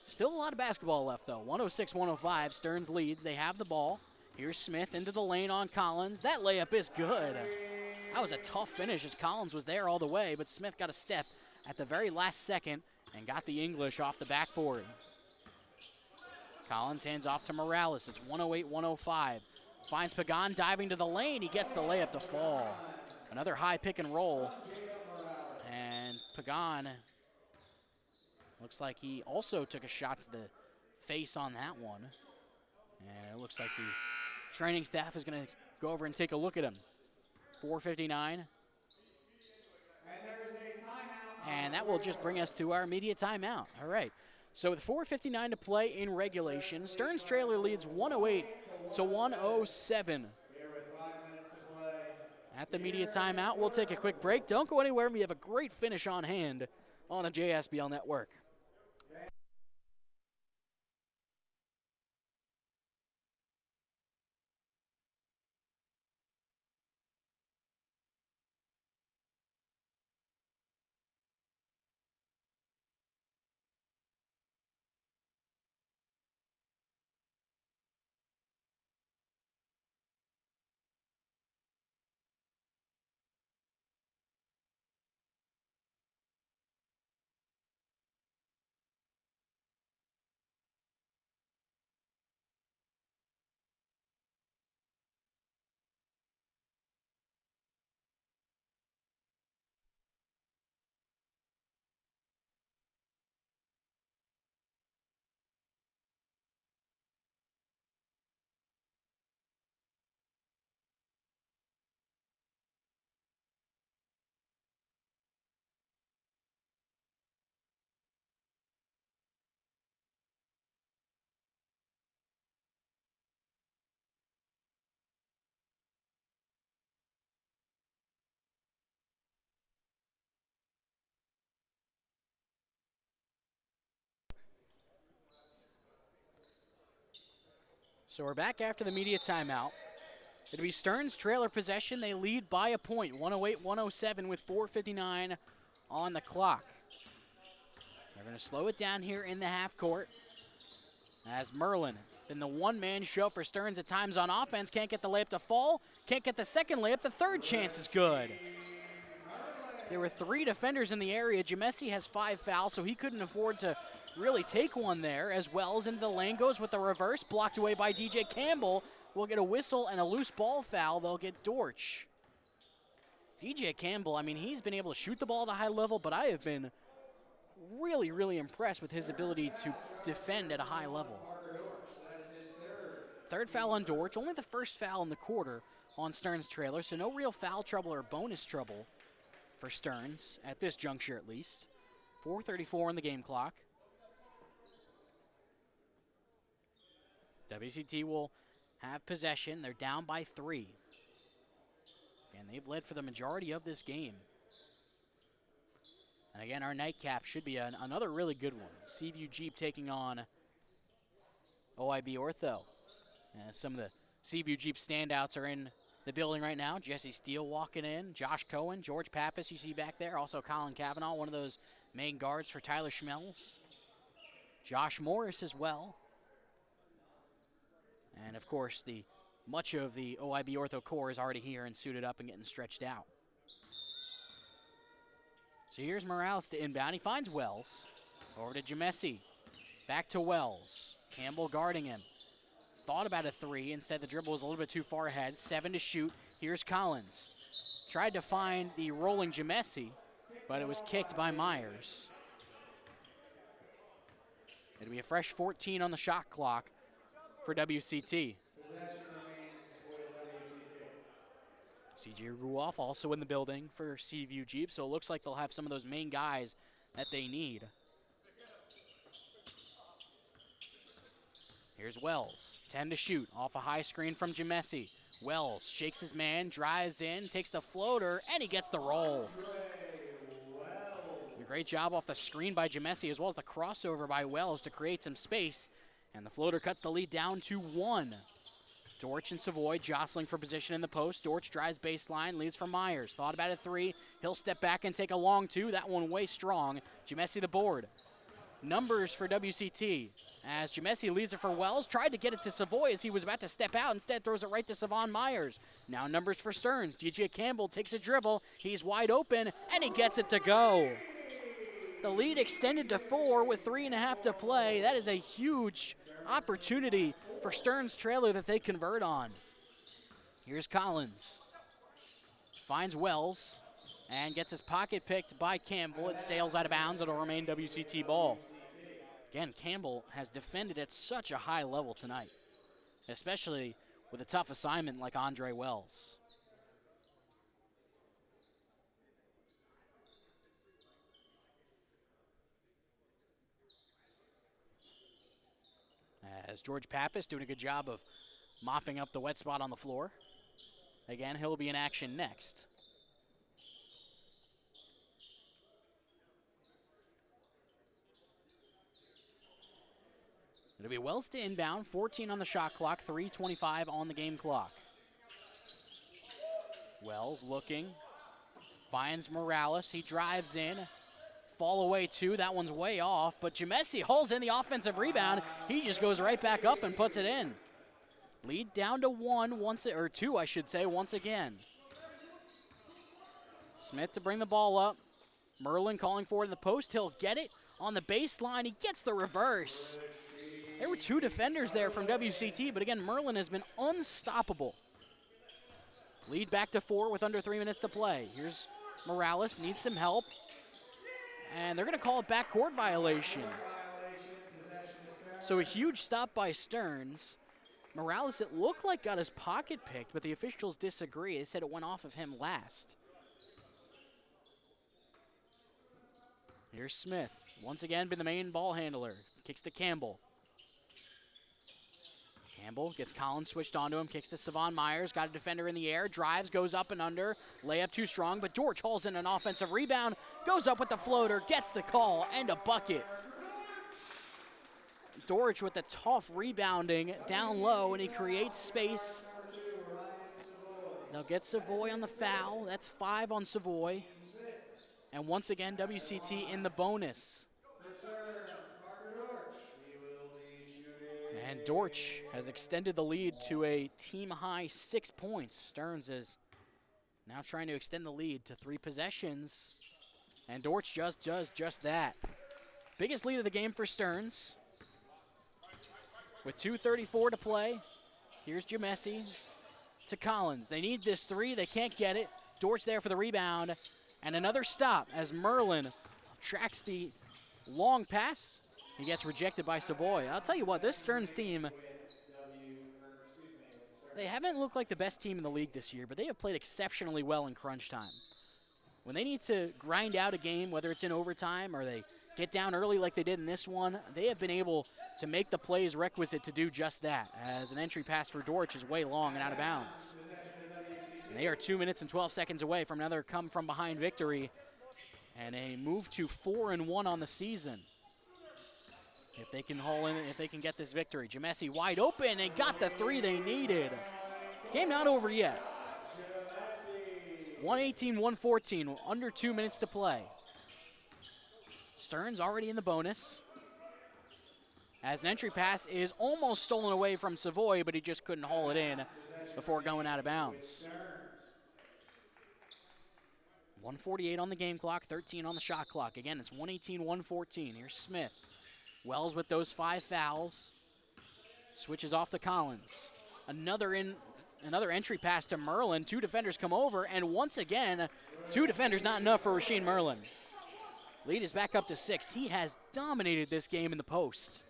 Still a lot of basketball left, though. 106-105, Stearns leads. They have the ball. Here's Smith into the lane on Collins. That layup is good. That was a tough finish as Collins was there all the way, but Smith got a step at the very last second and got the English off the backboard. Collins hands off to Morales. It's 108-105. Finds Pagan diving to the lane. He gets the layup to fall. Another high pick and roll. And Pagan looks like he also took a shot to the face on that one. And it looks like the training staff is going to go over and take a look at him. 4:59. And that will just bring us to our immediate timeout. All right. So with 4:59 to play in regulation, Stearns trailer leads 108-107. At the media timeout, we'll take a quick break. Don't go anywhere. We have a great finish on hand on the JSBL Network. So we're back after the media timeout. It'll be Stearns trailer possession. They lead by a point, 108-107 with 4:59 on the clock. They're going to slow it down here in the half court as Merlin, been the one-man show for Stearns at times on offense, can't get the layup to fall, can't get the second layup. The third chance is good. There were 3 defenders in the area. Jamesi has 5 fouls, so he couldn't afford to really take one there. As Wells into the lane goes with the reverse, blocked away by DJ Campbell. Will get a whistle and a loose ball foul. They'll get Dortch. DJ Campbell, I mean, he's been able to shoot the ball at a high level, but I have been really, really impressed with his ability to defend at a high level. Third foul on Dortch, only the first foul in the quarter on Stearns trailer, so no real foul trouble or bonus trouble for Stearns, at this juncture at least. 4:34 on the game clock. WCT will have possession. They're down by 3. And they've led for the majority of this game. And again, our nightcap should be another really good one. Seaview Jeep taking on OIB Ortho. Some of the Seaview Jeep standouts are in the building right now. Jesse Steele walking in, Josh Cohen, George Pappas you see back there, also Colin Cavanaugh, one of those main guards for Tyler Schmelz. Josh Morris as well. And of course, much of the OIB Ortho core is already here and suited up and getting stretched out. So here's Morales to inbound. He finds Wells. Over to Jamesi. Back to Wells. Campbell guarding him. Thought about a 3. Instead, the dribble was a little bit too far ahead. 7 to shoot. Here's Collins. Tried to find the rolling Jamesi, but it was kicked by Myers. It'll be a fresh 14 on the shot clock for WCT. CJ Ruoff also in the building for Seaview Jeep, so it looks like they'll have some of those main guys that they need. Here's Wells, 10 to shoot, off a high screen from Jamesi. Wells shakes his man, drives in, takes the floater, and he gets the roll. A great job off the screen by Jamesi, as well as the crossover by Wells to create some space, and the floater cuts the lead down to 1. Dortch and Savoy jostling for position in the post. Dortch drives baseline, leaves for Myers. Thought about a 3. He'll step back and take a long 2. That one way strong. Jamesi the board. Numbers for WCT as Jamesi leaves it for Wells. Tried to get it to Savoy as he was about to step out. Instead throws it right to Savon Myers. Now numbers for Stearns. DJ Campbell takes a dribble. He's wide open and he gets it to go. The lead extended to 4 with 3.5 to play. That is a huge opportunity for Stearns trailer that they convert on. Here's Collins. Finds Wells and gets his pocket picked by Campbell. It sails out of bounds. It'll remain WCT ball. Again, Campbell has defended at such a high level tonight, especially with a tough assignment like Andre Wells. As George Pappas doing a good job of mopping up the wet spot on the floor. Again, he'll be in action next. It'll be Wells to inbound, 14 on the shot clock, 3:25 on the game clock. Wells looking, finds Morales, he drives in. Fall away 2, that one's way off, but Jamesi hauls in the offensive rebound. He just goes right back up and puts it in. Lead down to 2, I should say, once again. Smith to bring the ball up. Merlin calling for it in the post. He'll get it on the baseline. He gets the reverse. There were 2 defenders there from WCT, but again, Merlin has been unstoppable. Lead back to 4 with under 3 minutes to play. Here's Morales, needs some help. And they're going to call it backcourt violation. So a huge stop by Stearns. Morales, it looked like got his pocket picked, but the officials disagree. They said it went off of him last. Here's Smith. Once again, been the main ball handler. Kicks to Campbell. Campbell gets Collins switched onto him, kicks to Savon Myers, got a defender in the air, drives, goes up and under, layup too strong, but Dortch hauls in an offensive rebound, goes up with the floater, gets the call, and a bucket. Dorich with the tough rebounding down low, and he creates space. They'll get Savoy on the foul. That's 5 on Savoy. And once again, WCT in the bonus. And Dorch has extended the lead to a team-high 6 points. Stearns is now trying to extend the lead to 3 possessions. And Dorch just does just that. Biggest lead of the game for Stearns. With 2:34 to play, here's Jamesi to Collins. They need this 3. They can't get it. Dorch there for the rebound. And another stop as Merlin tracks the long pass. He gets rejected by Savoy. I'll tell you what, this Stearns team, they haven't looked like the best team in the league this year, but they have played exceptionally well in crunch time. When they need to grind out a game, whether it's in overtime or they get down early like they did in this one, they have been able to make the plays requisite to do just that, as an entry pass for Dorch is way long and out of bounds. And they are 2 minutes and 12 seconds away from another come-from-behind victory and a move to 4-1 on the season. If they can haul in, if they can get this victory. Jamesi wide open and got the 3 they needed. This game not over yet. 118-114, under 2 minutes to play. Stearns already in the bonus. As an entry pass is almost stolen away from Savoy, but he just couldn't haul it in before going out of bounds. 1:48 on the game clock, 13 on the shot clock. Again, it's 118-114. Here's Smith. Wells with those 5 fouls. Switches off to Collins. Another entry pass to Merlin. 2 defenders come over, and once again, 2 defenders not enough for Rasheem Merlin. Lead is back up to 6. He has dominated this game in the post.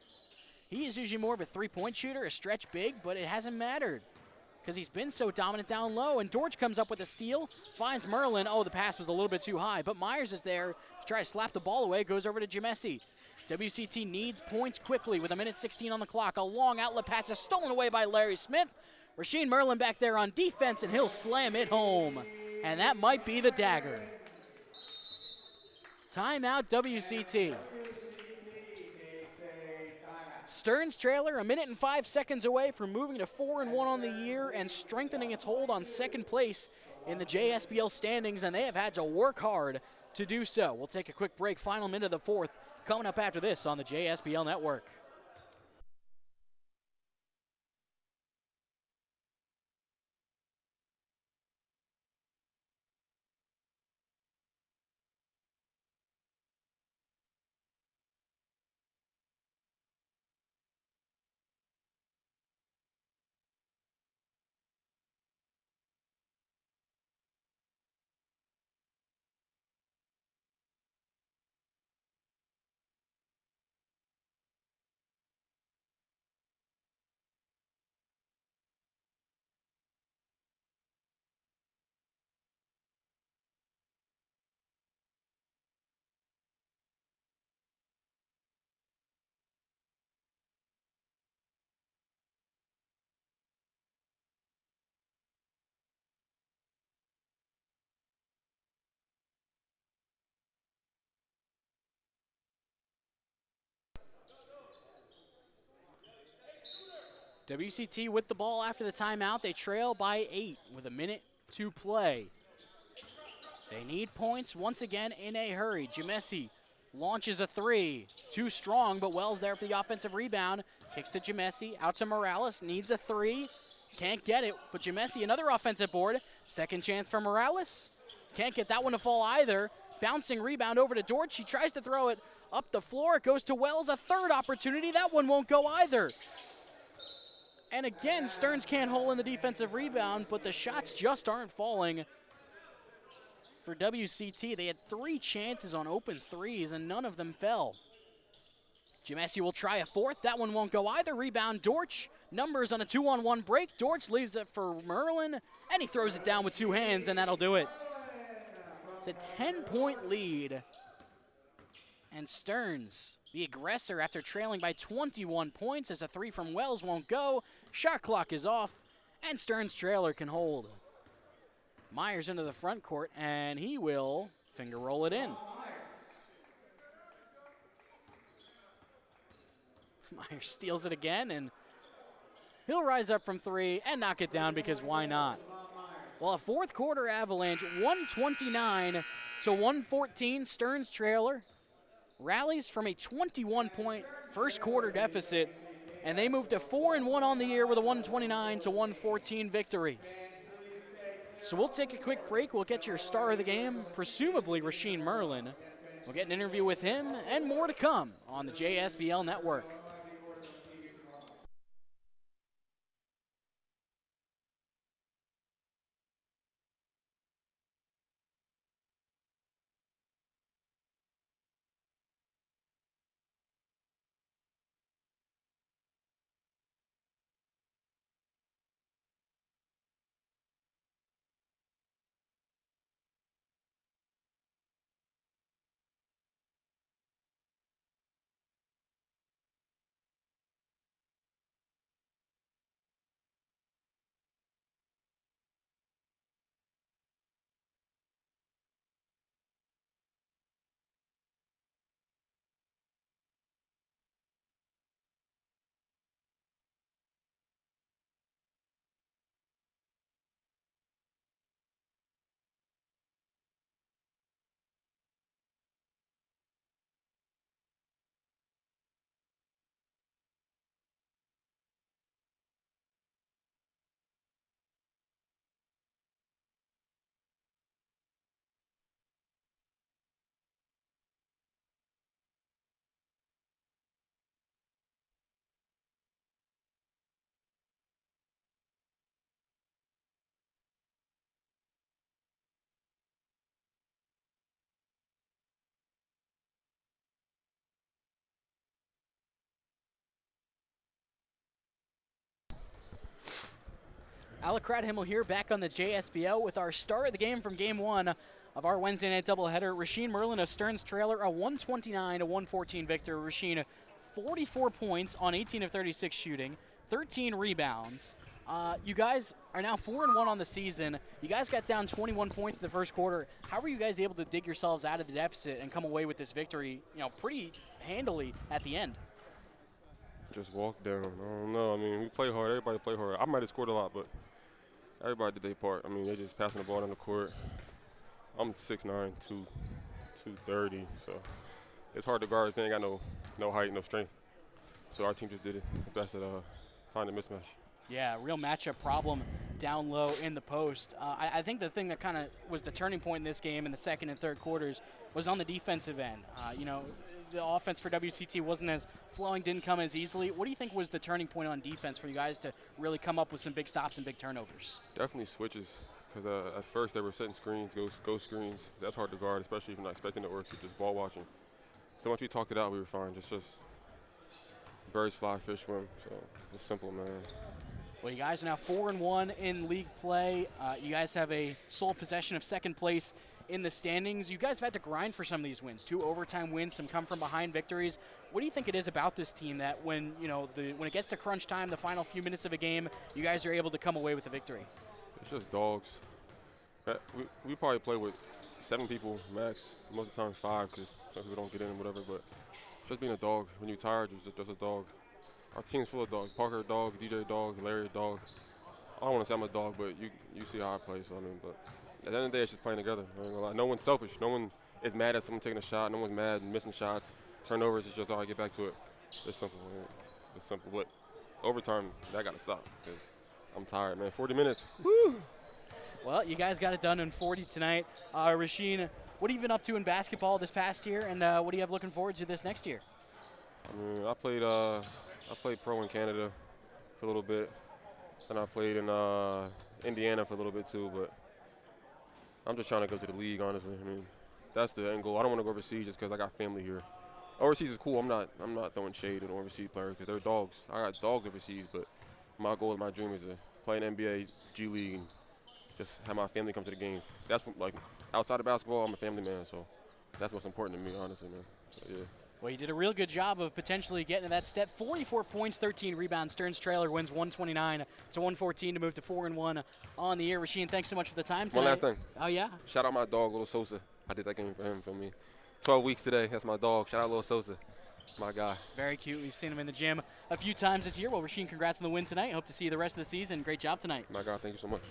He is usually more of a 3-point shooter, a stretch big, but it hasn't mattered because he's been so dominant down low. And Dorch comes up with a steal, finds Merlin. Oh, the pass was a little bit too high, but Myers is there to try to slap the ball away, goes over to Jamesi. WCT needs points quickly with 1:16 on the clock. A long outlet pass is stolen away by Larry Smith. Rasheem Merlin back there on defense, and he'll slam it home. And that might be the dagger. Timeout, WCT. Stearns trailer 1 minute and 5 seconds away from moving to 4-1 on the year and strengthening its hold on second place in the JSBL standings, and they have had to work hard to do so. We'll take a quick break. Final minute of the 4th coming up after this on the JSBL Network. WCT with the ball after the timeout. They trail by 8 with 1 minute to play. They need points once again in a hurry. Jamesi launches a 3. Too strong, but Wells there for the offensive rebound. Kicks to Jamesi, out to Morales, needs a 3. Can't get it, but Jamesi, another offensive board. Second chance for Morales. Can't get that one to fall either. Bouncing rebound over to Dorch. He tries to throw it up the floor. It goes to Wells, a third opportunity. That one won't go either. And again, Stearns can't hold in the defensive rebound, but the shots just aren't falling for WCT. They had 3 chances on open threes, and none of them fell. Jamesi will try a 4th. That one won't go either. Rebound, Dorch. Numbers on a 2-on-1 break. Dorch leaves it for Merlin, and he throws it down with 2 hands, and that'll do it. It's a 10-point lead. And Stearns, the aggressor, after trailing by 21 points, as a 3 from Wells won't go. Shot clock is off, and Stearns' trailer can hold. Myers into the front court, and he will finger roll it in. Myers steals it again, and he'll rise up from 3 and knock it down because why not? Well, a fourth quarter avalanche, 129 to 114. Stearns trailer rallies from a 21-point first quarter deficit, and they move to 4-1 on the year with a 129 to 114 victory. So we'll take a quick break. We'll get your star of the game, presumably Rasheem Merlin. We'll get an interview with him and more to come on the JSBL Network. Alec Cradhimmel here, back on the JSBL with our star of the game from Game 1 of our Wednesday night doubleheader. Rasheem Merlin of Stearns trailer, a 129 to 114 victory. Rasheem, 44 points on 18 of 36 shooting, 13 rebounds. You guys are now 4-1 on the season. You guys got down 21 points in the first quarter. How were you guys able to dig yourselves out of the deficit and come away with this victory, pretty handily at the end? Just walk down. I don't know. I mean, we play hard. Everybody play hard. I might have scored a lot, but everybody did their part. I mean, they just passing the ball down the court. I'm 6'9", 230, so it's hard to guard. They ain't got no height, no strength. So our team just did it the best at finding a mismatch. Yeah, real matchup problem down low in the post. I think the thing that kind of was the turning point in this game in the second and third quarters was on the defensive end. The offense for WCT wasn't as flowing, didn't come as easily. What do you think was the turning point on defense for you guys to really come up with some big stops and big turnovers? Definitely switches, because at first they were setting screens, go screens. That's hard to guard, especially if you're not expecting it or if you're just ball watching. So once we talked it out, we were fine. Just birds fly, fish swim. So it's simple, man. Well, you guys are now 4-1 in league play. You guys have a sole possession of second place in the standings. You guys have had to grind for some of these wins. 2 overtime wins, some come from behind victories. What do you think it is about this team that when when it gets to crunch time, the final few minutes of a game, you guys are able to come away with a victory? It's just dogs. We probably play with 7 people max, most of the time 5, because some people don't get in and whatever, but just being a dog. When you're tired, you're just a dog. Our team's full of dogs. Parker a dog, DJ a dog, Larry a dog. I don't want to say I'm a dog, but you see how I play, so I mean, but at the end of the day, it's just playing together. I ain't gonna lie. No one's selfish. No one is mad at someone taking a shot. No one's mad and missing shots. Turnovers, it's just, all right, get back to it. It's simple. Man. It's simple. But overtime, that got to stop, because I'm tired, man. 40 minutes. Woo! Well, you guys got it done in 40 tonight. Rasheem, what have you been up to in basketball this past year, and what do you have looking forward to this next year? I mean, I played pro in Canada for a little bit, and I played in Indiana for a little bit too, but I'm just trying to go to the league, honestly. I mean, that's the end goal. I don't want to go overseas just because I got family here. Overseas is cool. I'm not throwing shade at overseas players because they're dogs. I got dogs overseas, but my goal and my dream is to play in NBA, G League, and just have my family come to the games. That's like outside of basketball, I'm a family man, so that's what's important to me, honestly, man. So, yeah. Well, you did a real good job of potentially getting to that step. 44 points, 13 rebounds. Stearns trailer wins 129 to 114 to move to 4-1 on the year. Rasheem, thanks so much for the time tonight. One last thing. Oh, yeah? Shout out my dog, Little Sosa. I did that game for him, for me. 12 weeks today. That's my dog. Shout out Little Sosa. My guy. Very cute. We've seen him in the gym a few times this year. Well, Rasheen, congrats on the win tonight. Hope to see you the rest of the season. Great job tonight. My guy, thank you so much.